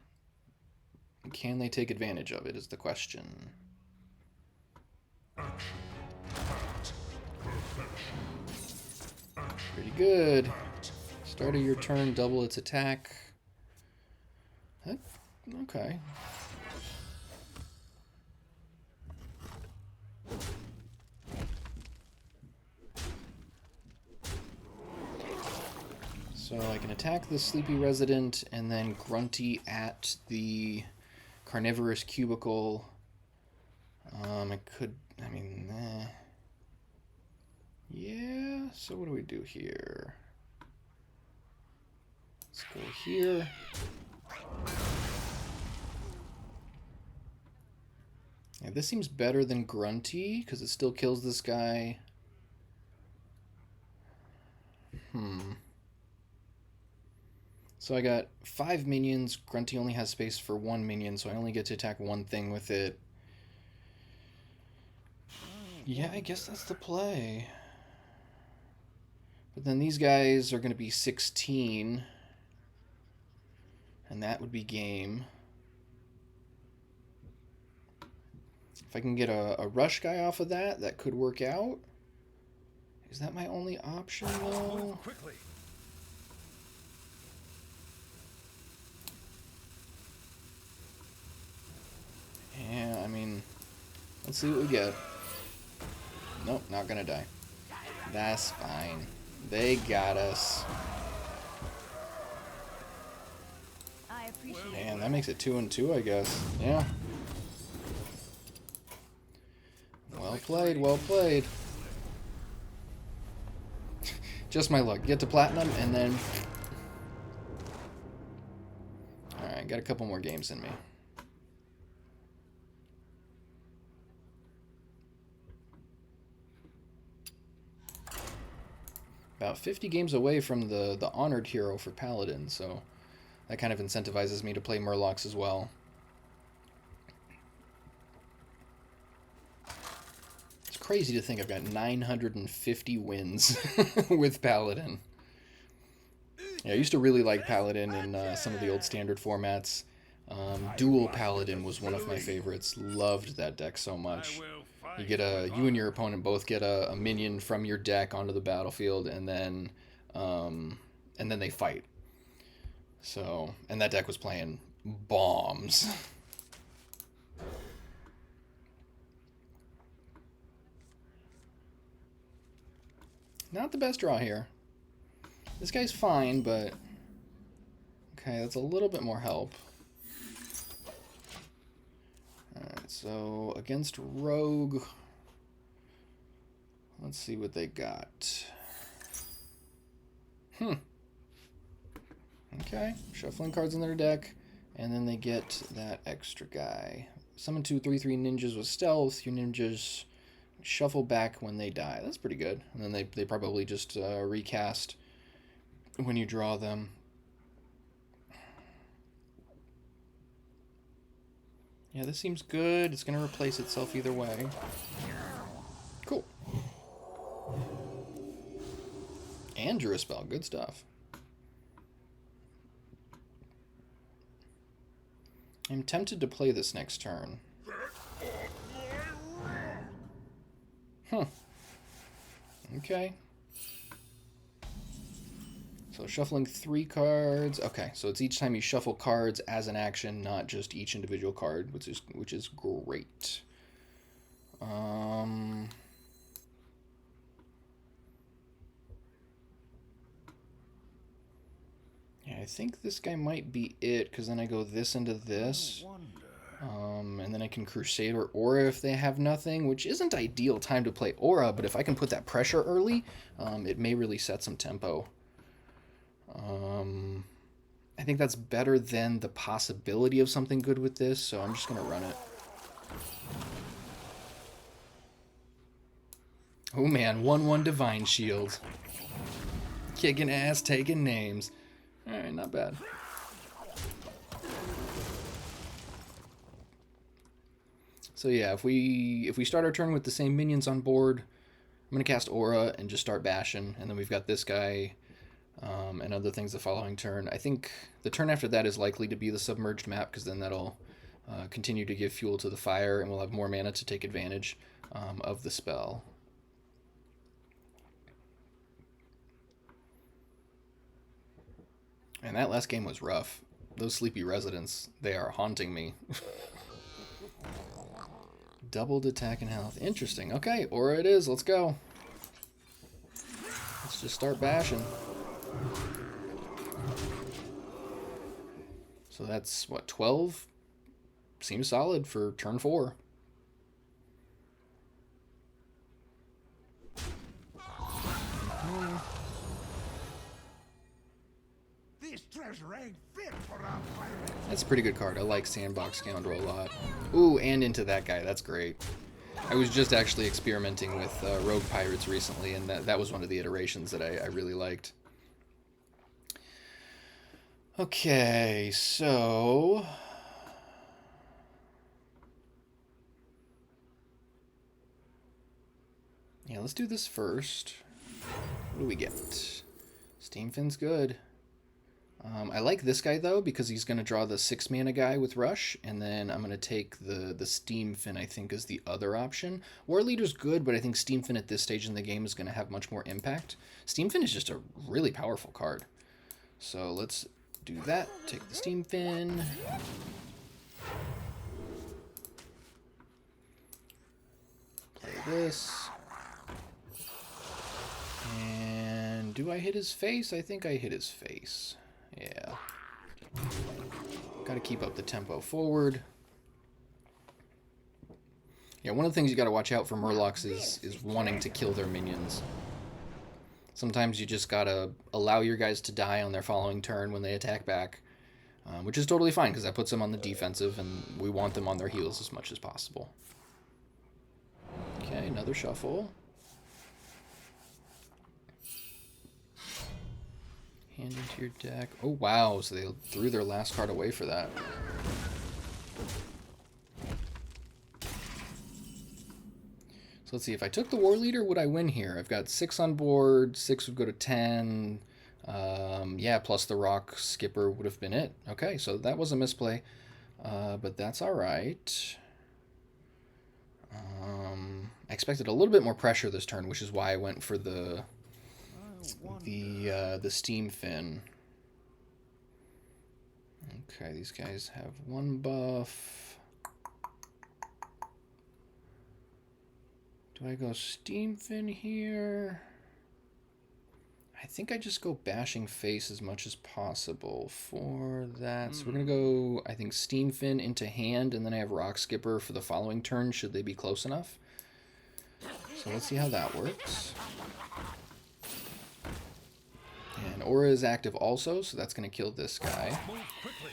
Can they take advantage of it is the question. Pretty good. Start of your turn, double its attack. Okay. So I can attack the sleepy resident and then grunty at the carnivorous cubicle. Yeah, so what do we do here? Let's go here. Yeah, this seems better than grunty, because it still kills this guy. So I got 5 minions. Grunty only has space for 1 minion, so I only get to attack 1 thing with it. Yeah, I guess that's the play. But then these guys are going to be 16. And that would be game. If I can get a rush guy off of that, that could work out. Is that my only option, though? Quickly. Yeah, I mean, let's see what we get. Nope, not gonna die. That's fine. They got us. I appreciate Man, that makes it 2 and 2, I guess. Yeah. Well played, well played. Just my luck. Get to platinum, and then... Alright, got a couple more games in me. About 50 games away from the honored hero for Paladin, so that kind of incentivizes me to play Murlocs as well. It's crazy to think I've got 950 wins with Paladin. Yeah, I used to really like Paladin in some of the old standard formats. Dual Paladin was one of my favorites. Loved that deck so much. You and your opponent both get a minion from your deck onto the battlefield, and then they fight. So, and that deck was playing bombs. Not the best draw here. This guy's fine, but okay, that's a little bit more help. Alright, so against Rogue, let's see what they got. Okay, shuffling cards in their deck, and then they get that extra guy. Summon 2 3/3 ninjas with stealth. Your ninjas shuffle back when they die. That's pretty good. And then they probably just recast when you draw them. Yeah, this seems good. It's going to replace itself either way. Cool. And drew a spell. Good stuff. I'm tempted to play this next turn. Okay. So shuffling 3 cards. Okay, so it's each time you shuffle cards as an action, not just each individual card, which is great. Yeah, I think this guy might be it, because then I go this into this. And then I can Crusade or Aura if they have nothing, which isn't ideal time to play Aura, but if I can put that pressure early, it may really set some tempo. I think that's better than the possibility of something good with this, so I'm just going to run it. Oh man, 1/1 Divine Shield. Kicking ass, taking names. Alright, not bad. So yeah, if we start our turn with the same minions on board, I'm going to cast Aura and just start bashing. And then we've got this guy and other things the following turn. I think the turn after that is likely to be the submerged map, because then that'll continue to give fuel to the fire, and we'll have more mana to take advantage of the spell. And that last game was rough. Those sleepy residents, they are haunting me. Doubled attack and health. Interesting. Okay, Aura it is. Let's go. Let's just start bashing. So that's, what, 12? Seems solid for turn 4. This treasure ain't fit for our pirates. That's a pretty good card. I like Sandbox Scoundrel a lot. Ooh, and into that guy. That's great. I was just actually experimenting with Rogue Pirates recently, and that was one of the iterations that I really liked. Okay, so... yeah, let's do this first. What do we get? Steamfin's good. I like this guy, though, because he's going to draw the 6-mana guy with Rush, and then I'm going to take the Steamfin, I think, as the other option. War Leader's good, but I think Steamfin at this stage in the game is going to have much more impact. Steamfin is just a really powerful card. So let's do that. Take the Steamfin. Play this. And do I hit his face? I think I hit his face. Yeah. Gotta keep up the tempo forward. Yeah, one of the things you gotta watch out for Murlocs is wanting to kill their minions. Sometimes you just gotta allow your guys to die on their following turn when they attack back, which is totally fine, because that puts them on the defensive, and we want them on their heels as much as possible. Okay, another shuffle. Hand into your deck. Oh, wow. So they threw their last card away for that. So let's see. If I took the War Leader, would I win here? I've got 6 on board. 6 would go to 10. Yeah, plus the Rockskipper would have been it. Okay, so that was a misplay. But that's all right. I expected a little bit more pressure this turn, which is why I went for the Steamfin. Okay, these guys have 1 buff. Do I go Steamfin here? I think I just go bashing face as much as possible for that. So we're going to go, I think, Steamfin into hand, and then I have Rockskipper for the following turn, should they be close enough. So let's see how that works. And Aura is active also, so that's going to kill this guy. Move quickly.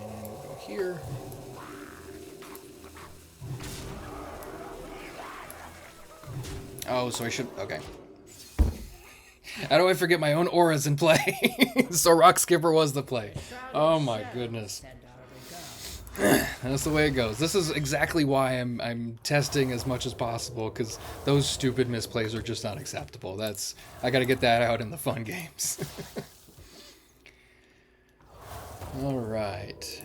And we'll go here. Oh, so I should... okay. How do I forget my own auras in play? So Rockskipper was the play. Oh my goodness. That's the way it goes. This is exactly why I'm testing as much as possible, because those stupid misplays are just not acceptable. I got to get that out in the fun games. All right.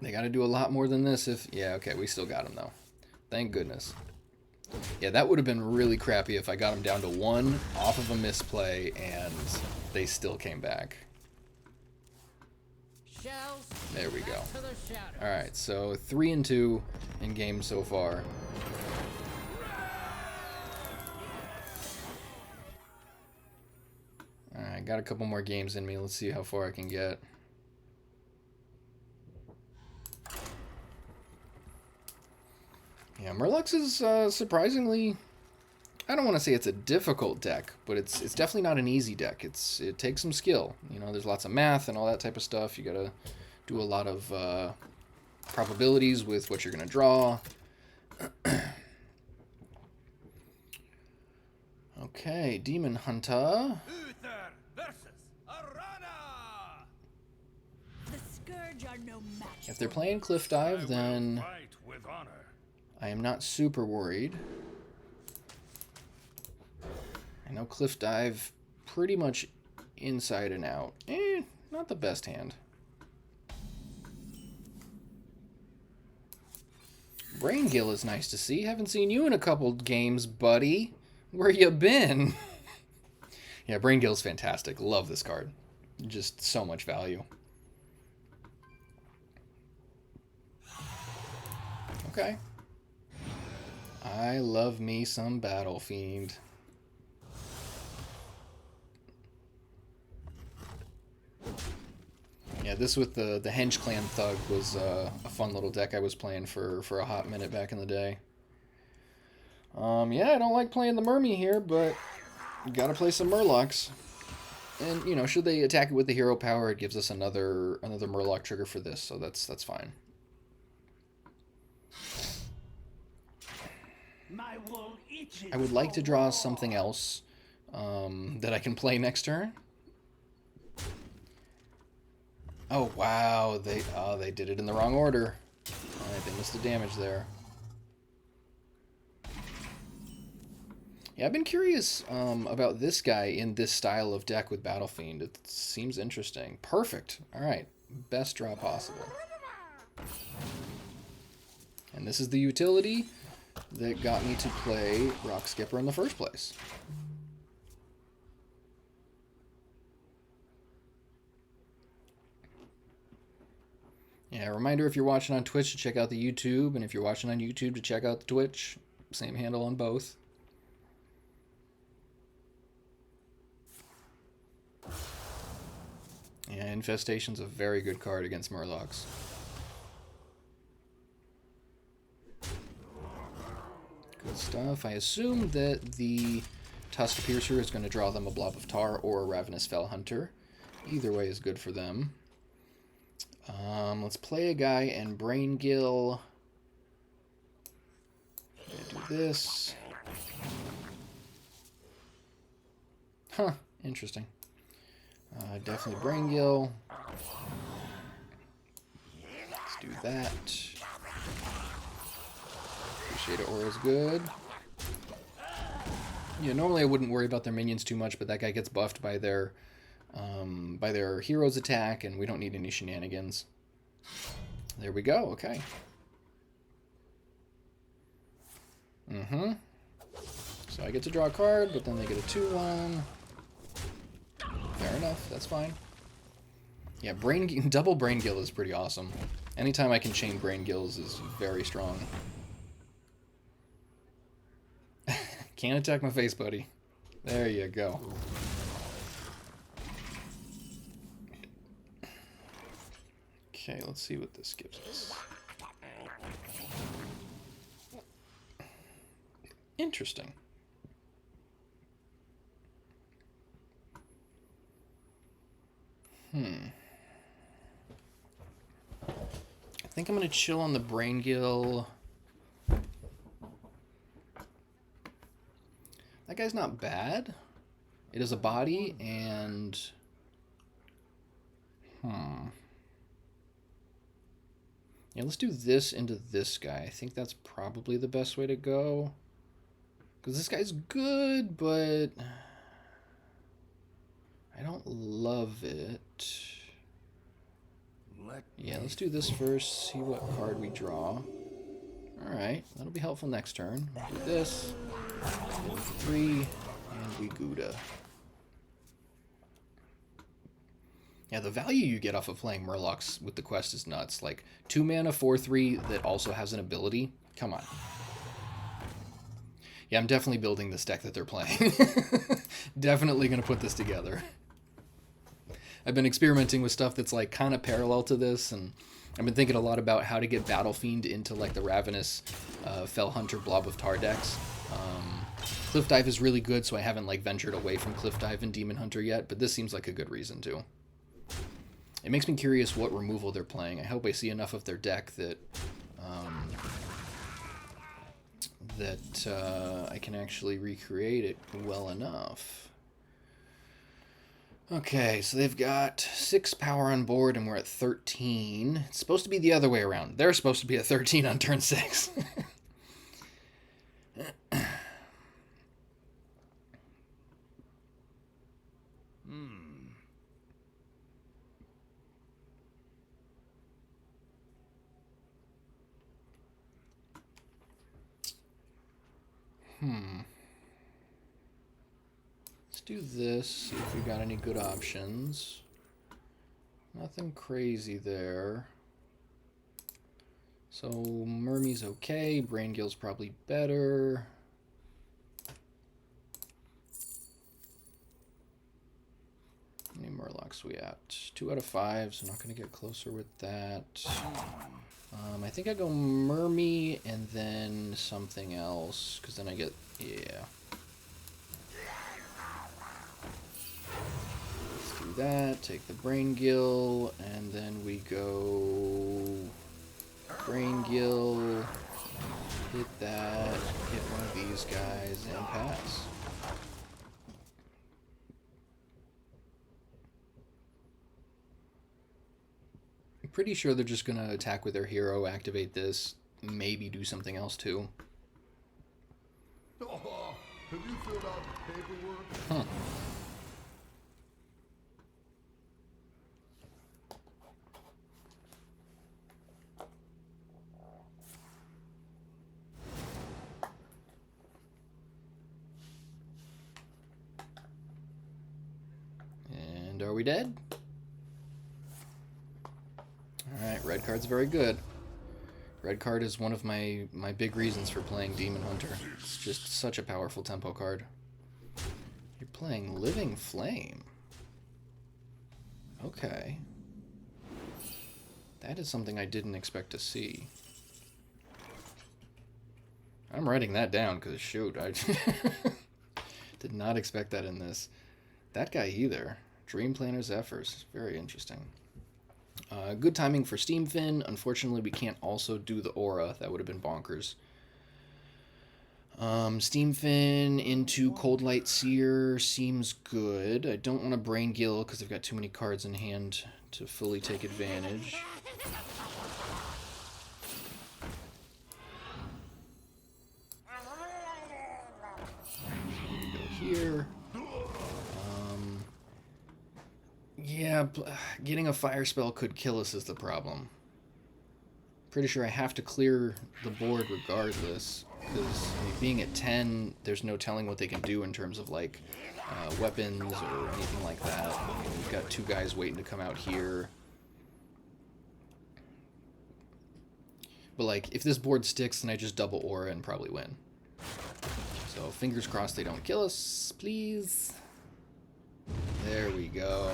They got to do a lot more than this if... yeah, okay, we still got him, though. Thank goodness. Yeah, that would have been really crappy if I got him down to 1 off of a misplay and they still came back. There we go. Alright, so 3 and 2 in game so far. Alright, got a couple more games in me. Let's see how far I can get. Yeah, Murlocs is surprisingly... I don't want to say it's a difficult deck, but it's definitely not an easy deck. It takes some skill. You know, there's lots of math and all that type of stuff. You gotta do a lot of probabilities with what you're gonna draw. Okay, Demon Hunter. Uther versus Arana. The Scourge are no match. If they're playing Cliff Dive, then Fight with honor. I am not super worried. I know Cliff Dive pretty much inside and out. Not the best hand. Brain Gill is nice to see. Haven't seen you in a couple games, buddy. Where you been? Yeah, Brain Gill's fantastic. Love this card. Just so much value. Okay. I love me some Battle Fiend. Yeah, this with the Henge Clan Thug was a fun little deck I was playing for a hot minute back in the day. Yeah, I don't like playing the Mermy here, but you gotta play some Murlocs. And, you know, should they attack it with the hero power, it gives us another Murloc trigger for this, so that's fine. I would like to draw something else that I can play next turn. Oh wow, they did it in the wrong order. Alright, they missed the damage there. Yeah, I've been curious about this guy in this style of deck with Battle Fiend. It seems interesting. Perfect. Alright, best draw possible. And this is the utility that got me to play Rockskipper in the first place. Yeah, reminder if you're watching on Twitch to check out the YouTube, and if you're watching on YouTube to check out the Twitch. Same handle on both. Yeah, Infestation's a very good card against Murlocs. Good stuff. I assume that the Tusk Piercer is going to draw them a Blob of Tar or a Ravenous Fell Hunter. Either way is good for them. Let's play a guy and Brain Gill. Do this. Huh, interesting. Definitely Brain Gill. Let's do that. Shade of Aura is good. Yeah, normally I wouldn't worry about their minions too much, but that guy gets buffed by their hero's attack, and we don't need any shenanigans. There we go, okay. So I get to draw a card, but then they get a 2/1. Fair enough, that's fine. Yeah, double Brain Gill is pretty awesome. Anytime I can chain Brain Gills is very strong. Can't attack my face, buddy. There you go. Okay, let's see what this gives us. Interesting. I think I'm going to chill on the Brain Gill. That guy's not bad. It is a body, and... Yeah, let's do this into this guy. I think that's probably the best way to go. Because this guy's good, but... I don't love it. Yeah, let's do this first, see what card we draw. Alright, that'll be helpful next turn. We'll do this. 3, and we Gouda. Yeah, the value you get off of playing Murlocs with the quest is nuts. Like, 2 mana, 4/3 that also has an ability. Come on. Yeah, I'm definitely building this deck that they're playing. Definitely going to put this together. I've been experimenting with stuff that's like kind of parallel to this, and I've been thinking a lot about how to get Battle Fiend into like the Ravenous Fell Hunter Blob of Tar decks. Cliff Dive is really good, so I haven't like ventured away from Cliff Dive and Demon Hunter yet, but this seems like a good reason to. It makes me curious what removal they're playing. I hope I see enough of their deck that that I can actually recreate it well enough. Okay, so they've got 6 power on board and we're at 13. It's supposed to be the other way around. They're supposed to be at 13 on turn 6. Let's do this, see if we got any good options. Nothing crazy there. So Mermy's okay, Braingill's probably better. How many Murlocs we at? 2 out of 5, so not going to get closer with that. I think I go Mermy and then something else, because then I get, yeah. Let's do that, take the Braingill, and then we go Braingill, hit that, hit one of these guys, and pass. Pretty sure they're just going to attack with their hero, activate this, maybe do something else too. Oh, have you filled out the paperwork? Huh. And are we dead? Alright, red card's very good. Red card is one of my big reasons for playing Demon Hunter. It's just such a powerful tempo card. You're playing Living Flame. Okay. That is something I didn't expect to see. I'm writing that down because, shoot, I did not expect that in this. That guy either. Dream Planner Zephyrs. Very interesting. Good timing for Steamfin. Unfortunately, we can't also do the Aura. That would have been bonkers. Steamfin into Cold Light Seer seems good. I don't want to Brain Gill because I've got too many cards in hand to fully take advantage. Go here. Yeah, getting a fire spell could kill us is the problem. Pretty sure I have to clear the board regardless, because I mean, being at 10, there's no telling what they can do in terms of like weapons or anything like that. We've got 2 guys waiting to come out here. But like, if this board sticks, then I just double Aura and probably win. So fingers crossed they don't kill us, please. There we go.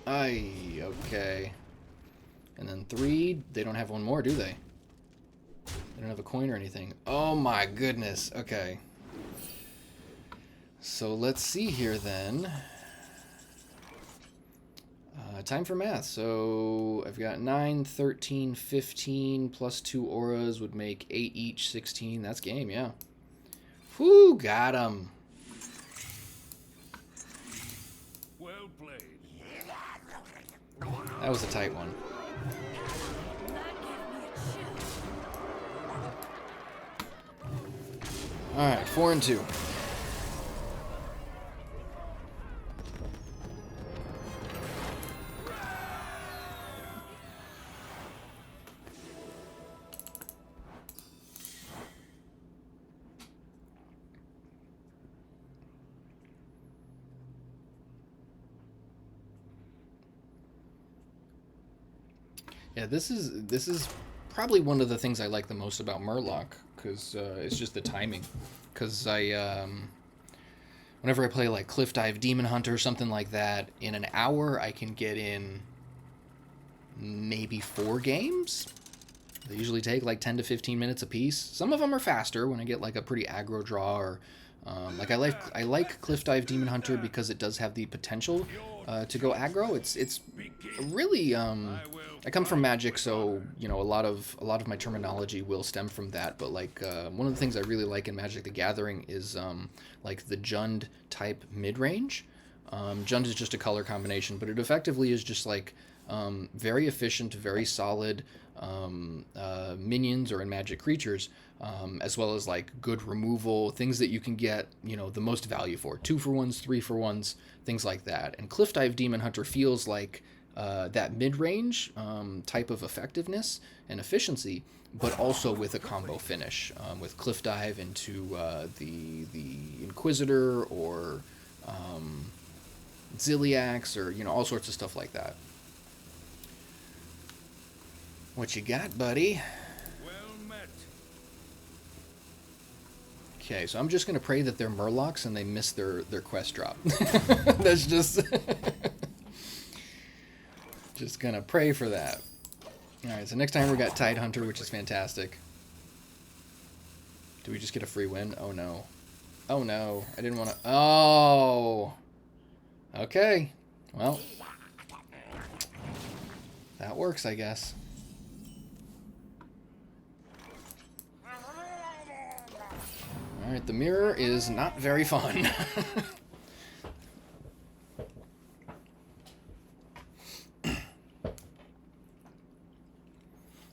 Aye, okay. And then 3, they don't have one more, do they? They don't have a coin or anything. Oh my goodness, okay. So let's see here then. Time for math. So I've got 9, 13, 15, plus 2 auras would make 8 each, 16. That's game, yeah. Whew, got him. Well played. That was a tight one. Alright, 4 and 2. Yeah, this is probably one of the things I like the most about Murloc, because it's just the timing. Because whenever I play like Cliff Dive Demon Hunter or something like that, in an hour I can get in maybe 4 games. They usually take like 10 to 15 minutes a piece. Some of them are faster when I get like a pretty aggro draw or Like I like Cliff Dive Demon Hunter because it does have the potential to go aggro. It's really I come from Magic, so you know a lot of my terminology will stem from that. But like one of the things I really like in Magic the Gathering is like the Jund type mid range. Jund is just a color combination, but it effectively is just like very efficient, very solid minions or in Magic creatures, as well as like good removal, things that you can get, you know, the most value for. 2-for-1s, 3-for-1s, things like that. And Cliff Dive Demon Hunter feels like that mid-range type of effectiveness and efficiency, but also with a combo finish, with Cliff Dive into the Inquisitor or Ziliax or, you know, all sorts of stuff like that. What you got, buddy? Well met. Okay, so I'm just going to pray that they're Murlocs and they miss their quest drop. That's just... just going to pray for that. Alright, so next time we got Tide Hunter, which is fantastic. Do we just get a free win? Oh, no. Oh, no. I didn't want to... Oh! Okay. Well. That works, I guess. Alright, the mirror is not very fun.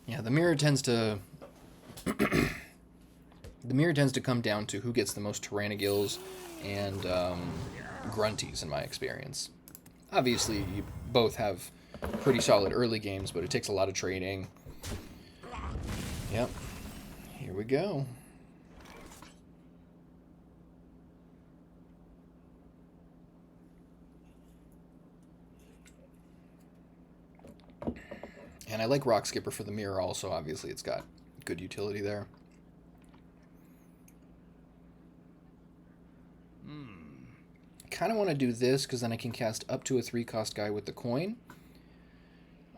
Yeah, the mirror tends to... the mirror tends to come down to who gets the most Tyrannigils and Grunties, in my experience. Obviously, you both have pretty solid early games, but it takes a lot of training. Yep. Here we go. And I like Rockskipper for the mirror also. Obviously, it's got good utility there. I kind of want to do this because then I can cast up to a 3-cost guy with the coin.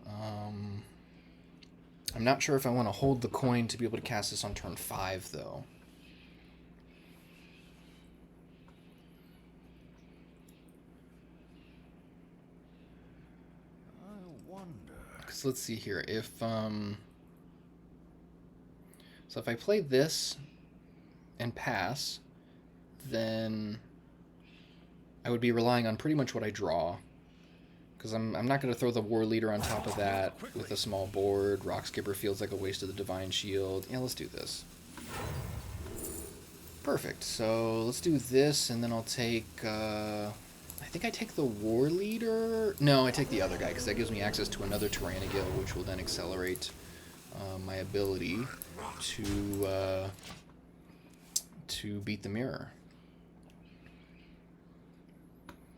I'm not sure if I want to hold the coin to be able to cast this on turn 5, though. So let's see here. If so if I play this and pass, then I would be relying on pretty much what I draw. Because I'm not going to throw the War Leader on top of that with a small board. Rockskipper feels like a waste of the Divine Shield. Yeah, let's do this. Perfect. So let's do this, and then I'll take... I think I take the War Leader. No, I take the other guy because that gives me access to another Tyrannigil, which will then accelerate my ability to beat the mirror.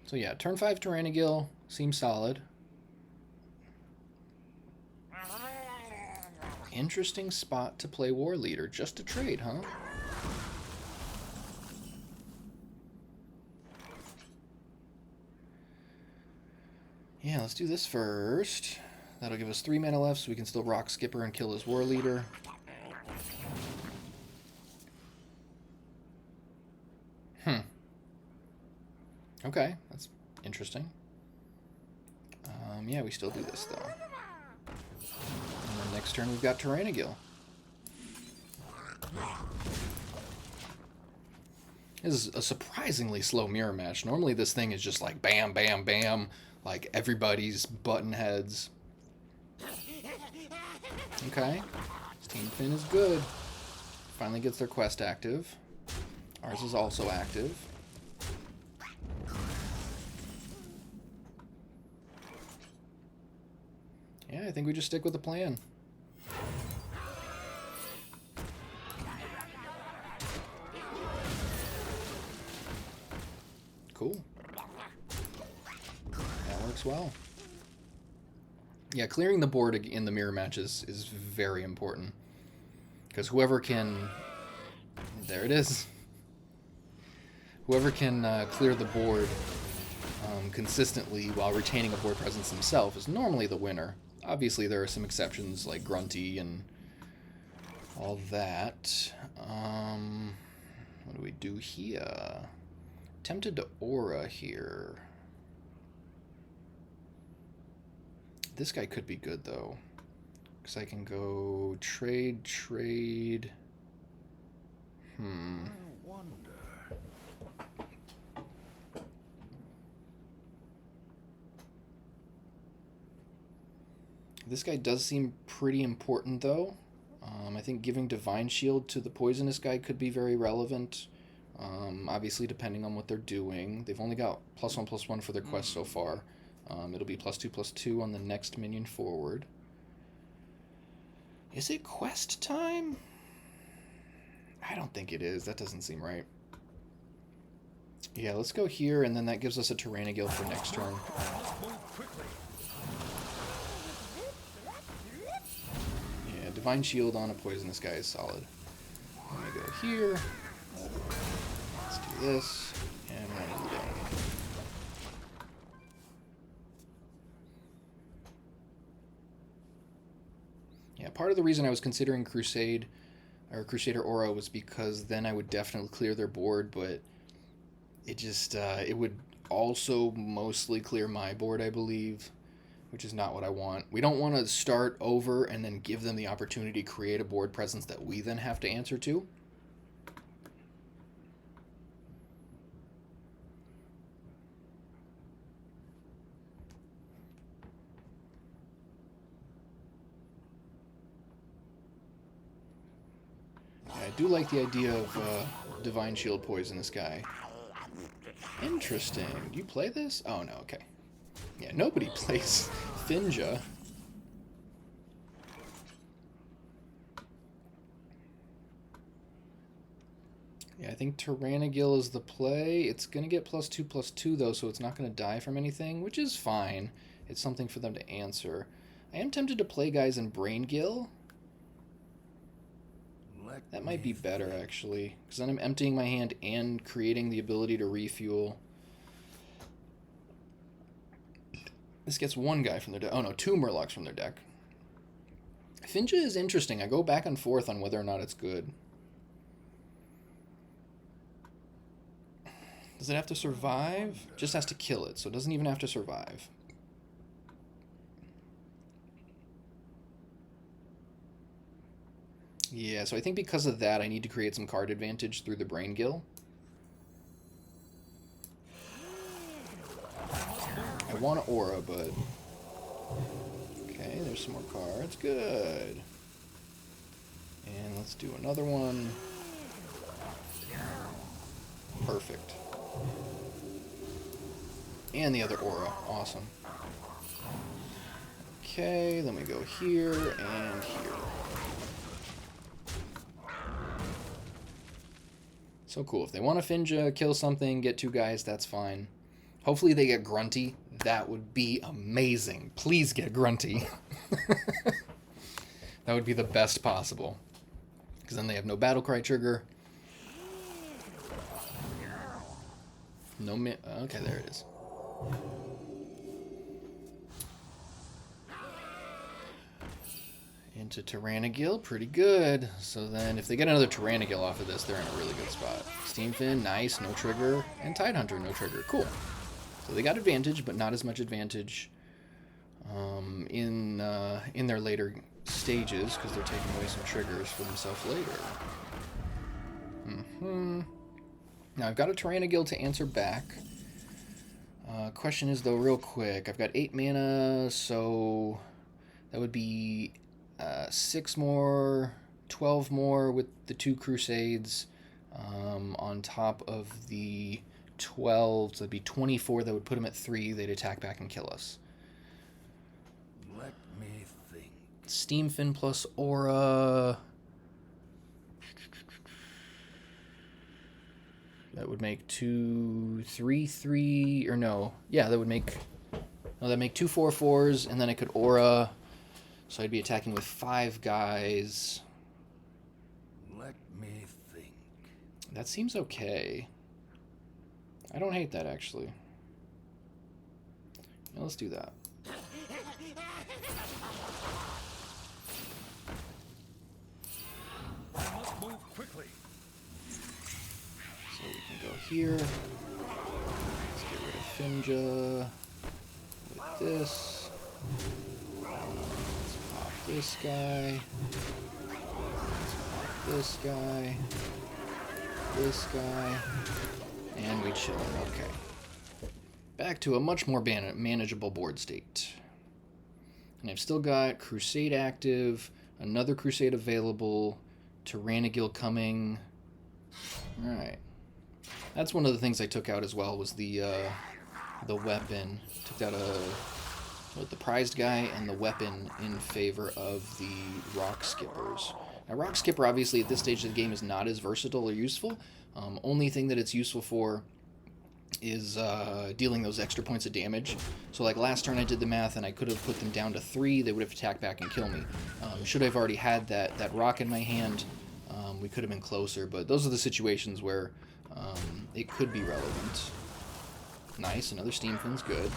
So yeah, turn 5 Tyrannigil seems solid. Interesting spot to play War Leader, just to trade, huh? Yeah, let's do this first. That'll give us 3 mana left, so we can still Rockskipper and kill his War Leader. Okay, that's interesting. Yeah, we still do this, though. And then next turn, we've got Tyrannigil. This is a surprisingly slow mirror match. Normally, this thing is just like bam, bam, bam. Like everybody's button heads. Okay. Team Finn is good. Finally gets their quest active. Ours is also active. Yeah, I think we just stick with the plan. Cool. That works well. Yeah, clearing the board in the mirror matches is very important. Because whoever can... There it is. Whoever can clear the board consistently while retaining a board presence himself is normally the winner. Obviously, there are some exceptions like Grunty and all that. What do we do here? Tempted to aura here. This guy could be good though, because I can go trade. I wonder. This guy does seem pretty important though. I think giving Divine Shield to the poisonous guy could be very relevant. Obviously, depending on what they're doing. They've only got +1/+1 for their quest so far. It'll be +2/+2 on the next minion forward. Is it quest time? I don't think it is. That doesn't seem right. Yeah, let's go here, and then that gives us a Tyrannigal for next turn. Yeah, Divine Shield on a poisonous guy is solid. Let me go here. Let's do this, and run it down. Yeah, part of the reason I was considering Crusade or Crusader Aura was because then I would definitely clear their board, but it just it would also mostly clear my board, I believe, which is not what I want. We don't want to start over and then give them the opportunity to create a board presence that we then have to answer to. I do like the idea of Divine Shield poison this guy. Interesting. Do you play this? Oh, no, okay. Yeah, nobody plays Finja. Yeah, I think Tyrannigal is the play. It's going to get +2/+2, though, so it's not going to die from anything, which is fine. It's something for them to answer. I am tempted to play guys in Braingill. That might be better, actually, because then I'm emptying my hand and creating the ability to refuel. This gets one guy from their deck. Oh, no, 2 Murlocs from their deck. Finja is interesting. I go back and forth on whether or not it's good. Does it have to survive? Just has to kill it, so it doesn't even have to survive. Yeah, so I think because of that, I need to create some card advantage through the Braingill. I want to Aura, but... Okay, there's some more cards. Good. And let's do another one. Perfect. And the other Aura. Awesome. Okay, then we go here and here. So cool. If they want to Finja, kill something, get 2 guys, that's fine. Hopefully they get Grunty. That would be amazing. Please get Grunty. That would be the best possible. Because then they have no Battlecry trigger. No okay, there it is. Into Tyrannigal, pretty good. So then if they get another Tyrannigal off of this, they're in a really good spot. Steamfin, nice, no trigger. And Tidehunter, no trigger. Cool. So they got advantage, but not as much advantage in their later stages, because they're taking away some triggers for themselves later. Now I've got a Tyrannigal to answer back. Question is, though, real quick. I've got 8 mana, so that would be 6 more, 12 more with the 2 Crusades on top of the 12, so that'd be 24. That would put them at 3. They'd attack back and kill us. Let me think. Steamfin plus Aura. That would make 2, 3, 3, or no. Yeah, that would make... No, that'd make 2 4/4s, and then I could Aura. So I'd be attacking with 5 guys. Let me think. That seems okay. I don't hate that, actually. Now let's do that. I must move quickly. here. Let's get rid of Finja with this. Let's pop this guy. Let's pop this guy. This guy. And we chill. Okay. Back to a much more manageable board state. And I've still got Crusade active, another Crusade available, Tyrannogil coming. Alright. That's one of the things I took out as well, was the weapon. Took out the prized guy and the weapon in favor of the Rockskippers. Now, Rockskipper, obviously, at this stage of the game is not as versatile or useful. Only thing that it's useful for is dealing those extra points of damage. So like last turn I did the math and I could have put them down to 3, they would have attacked back and kill me. Should I've already had that rock in my hand, we could have been closer, but those are the situations where it could be relevant. Nice, another Steam Fin's good.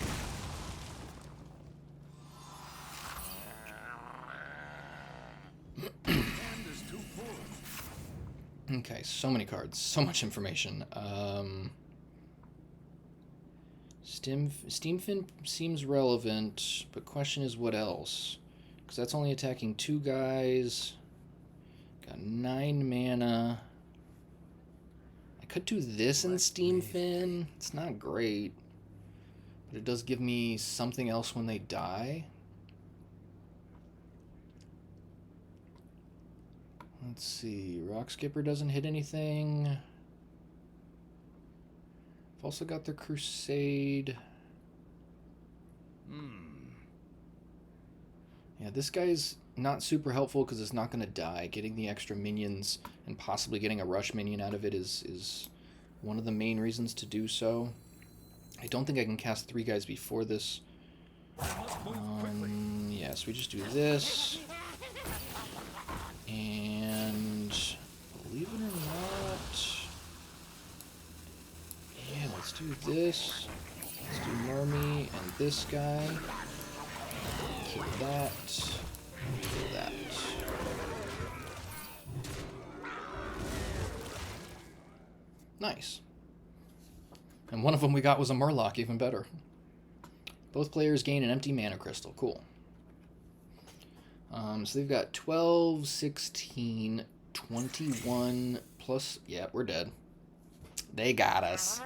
Okay, so many cards, so much information. Steam Fin seems relevant, but question is what else? Because that's only attacking 2 guys. Got 9 mana. I could do this in Steam Fin. It's not great, but it does give me something else when they die. Let's see. Rockskipper doesn't hit anything. I've also got the Crusade. Yeah, this guy's not super helpful because it's not going to die. Getting the extra minions and possibly getting a rush minion out of it is one of the main reasons to do so. I don't think I can cast 3 guys before this. Yes, we just do this. And believe it or not, yeah, let's do this. Let's do Mermy and this guy. Kill that. Kill that. Nice. And one of them we got was a Murloc, even better. Both players gain an empty mana crystal. Cool. So they've got 12, 16, 21, plus... Yeah, we're dead. They got us.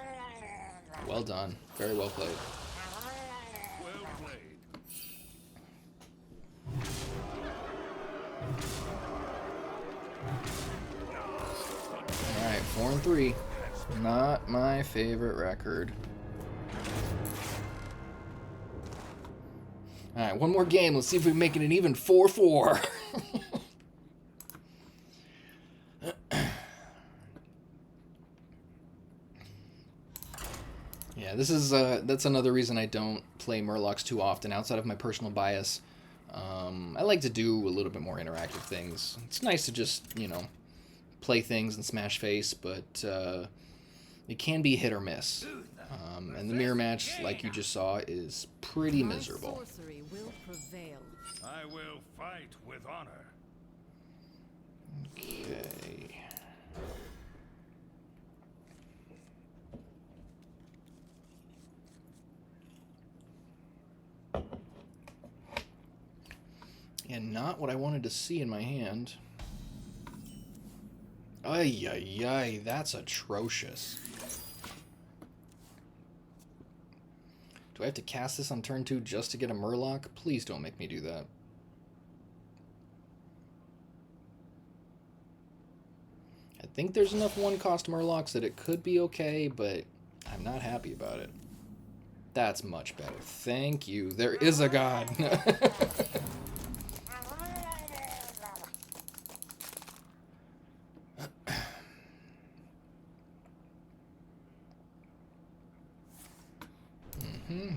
Well done. Very well played. Well played. Alright, 4 and 3. Not my favorite record. Alright, one more game. Let's see if we can make it an even 4-4. Yeah, this is that's another reason I don't play Murlocs too often, outside of my personal bias. I like to do a little bit more interactive things. It's nice to just, you know, play things and smash face, but it can be hit or miss. And the mirror match, like you just saw, is pretty miserable. Sorcery will prevail. I will fight with honor. Okay. And not what I wanted to see in my hand. Ay, ay, ay, that's atrocious. Do I have to cast this on turn 2 just to get a Murloc? Please don't make me do that. I think there's enough 1-cost Murlocs that it could be okay, but I'm not happy about it. That's much better. Thank you. There is a god.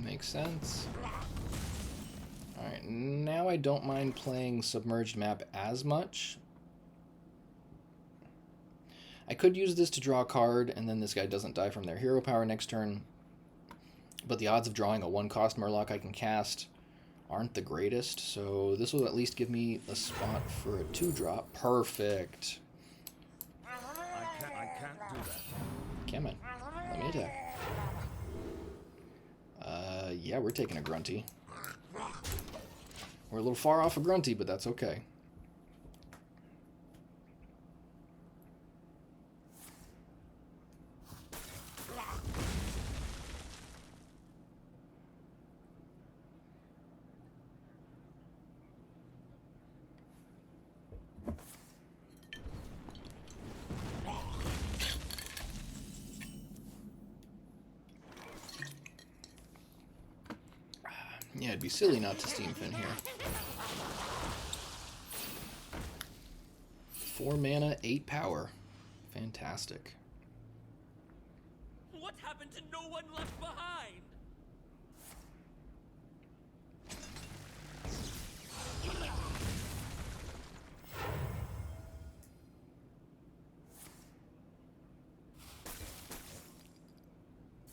Makes sense. Alright, now I don't mind playing Submerged Map as much. I could use this to draw a card, and then this guy doesn't die from their hero power next turn. But the odds of drawing a 1-cost Murloc I can cast aren't the greatest, so this will at least give me a spot for a 2-drop. Perfect. I can't do that. Come on. me attack. Yeah, we're taking a Grunty. We're a little far off a Grunty, but that's okay. Yeah, it'd be silly not to Steam Fin here. 4 mana, 8 power. Fantastic. What happened to no one left behind?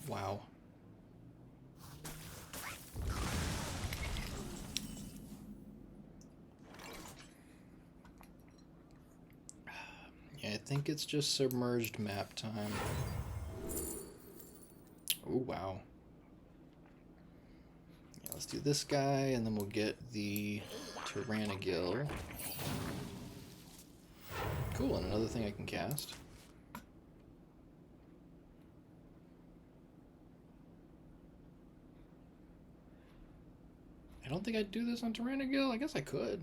Wow. Yeah, I think it's just submerged map time. Oh, wow. Yeah, let's do this guy, and then we'll get the Tyrannigill. Cool, and another thing I can cast. I don't think I'd do this on Tyrannigill. I guess I could.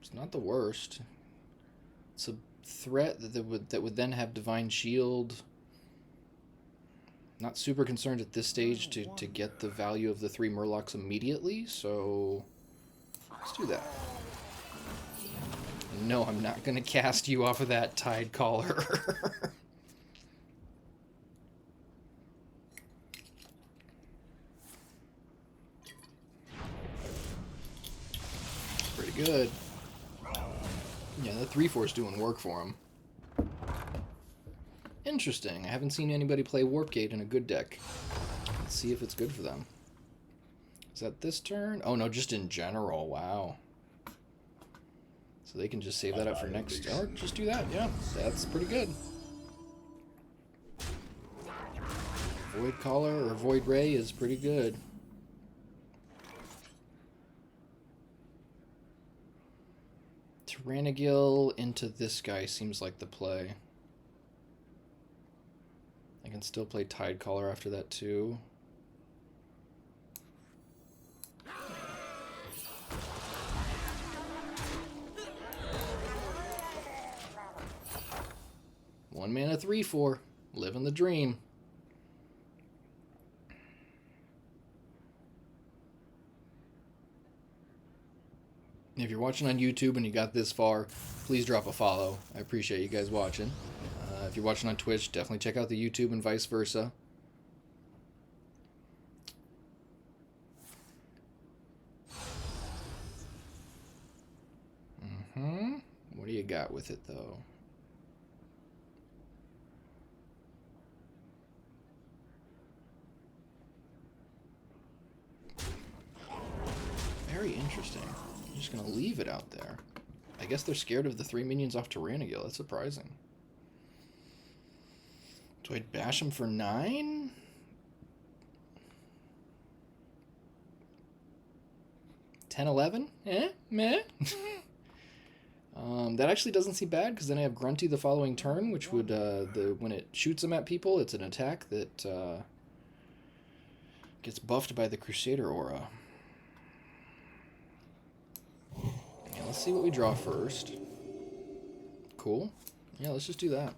It's not the worst. It's a threat that would then have Divine Shield. Not super concerned at this stage to get the value of the 3 Murlocs immediately, so let's do that. No, I'm not going to cast you off of that Tide Caller. Pretty good. Yeah, that 3/4's doing work for him. Interesting. I haven't seen anybody play Warp Gate in a good deck. Let's see if it's good for them. Is that this turn? Oh, no, just in general. Wow. So they can just save that up for next... Or just do that. Yeah, that's pretty good. Void Caller or Void Ray is pretty good. Tyrannigill into this guy seems like the play. I can still play Tide Caller after that too. One mana 3/4. Living the dream. If you're watching on YouTube and you got this far, please drop a follow. I appreciate you guys watching. If you're watching on Twitch, definitely check out the YouTube and vice versa. What do you got with it, though? Very interesting. I'm just going to leave it out there. I guess they're scared of the 3 minions off Tyrannigill. That's surprising. Do I bash him for 9? $10, $11? Eh? Meh? That actually doesn't seem bad, because then I have Grunty the following turn, which would, when it shoots them at people, it's an attack that gets buffed by the Crusader aura. Yeah, let's see what we draw first. Cool. Yeah, let's just do that.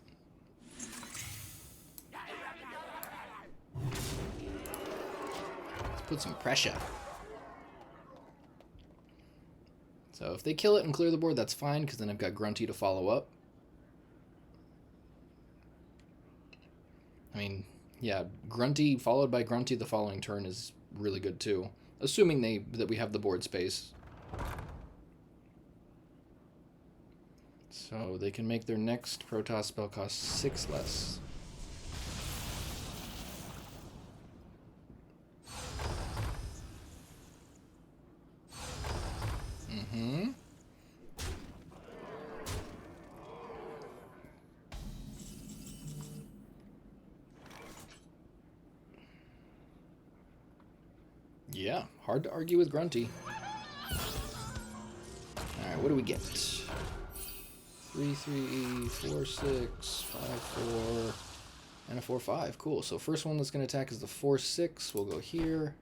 Let's put some pressure. So if they kill it and clear the board, that's fine, because then I've got Grunty to follow up. I mean, yeah, Grunty followed by Grunty the following turn is really good too. Assuming that we have the board space. So they can make their next Protoss spell cost 6 less. Yeah, hard to argue with Grunty. Alright, what do we get? 3, 3, 4, 6, 5, 4, and a 4, 5. Cool. So first one that's going to attack is the 4, 6. We'll go here.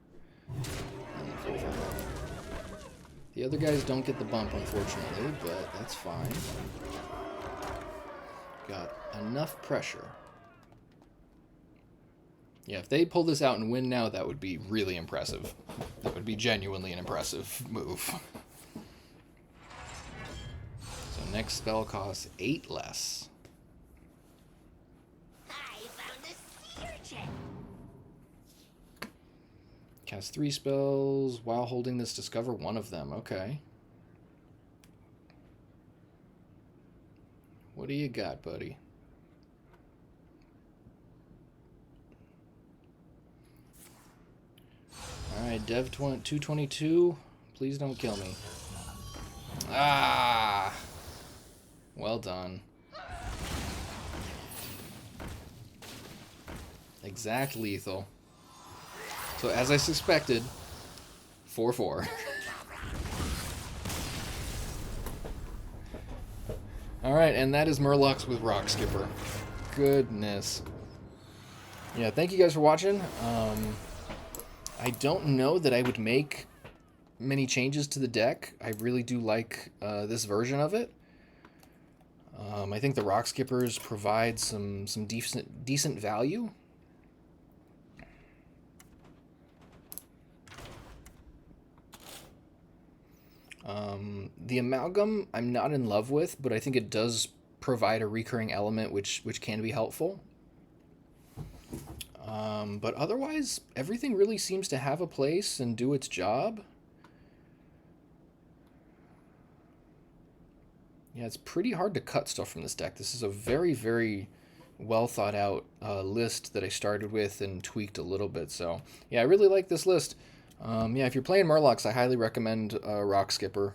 And the 4, 5. The other guys don't get the bump, unfortunately, but that's fine. Got enough pressure. Yeah, if they pull this out and win now, that would be really impressive. That would be genuinely an impressive move. So next spell costs 8 less. I found a sea urchin. Cast 3 spells while holding this. Discover one of them. Okay. What do you got, buddy? Alright, Dev 222. Please don't kill me. Ah! Well done. Exact lethal. So as I suspected, 4-4. Alright, and that is Murlocs with Rockskipper. Goodness. Yeah, thank you guys for watching. I don't know that I would make many changes to the deck. I really do like this version of it. I think the Rockskippers provide some decent value. The Amalgam I'm not in love with, but I think it does provide a recurring element which can be helpful. But otherwise, everything really seems to have a place and do its job. Yeah, it's pretty hard to cut stuff from this deck. This is a very, very well thought out list that I started with and tweaked a little bit. So yeah, I really like this list. Yeah, if you're playing Murlocs, I highly recommend Rockskipper.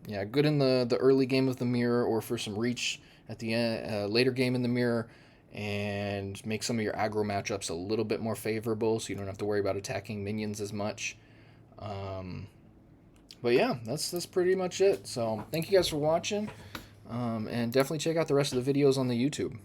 Yeah, good in the early game of the mirror, or for some reach at the end, later game in the mirror, and make some of your aggro matchups a little bit more favorable, so you don't have to worry about attacking minions as much. But yeah, that's pretty much it. So thank you guys for watching, and definitely check out the rest of the videos on the YouTube.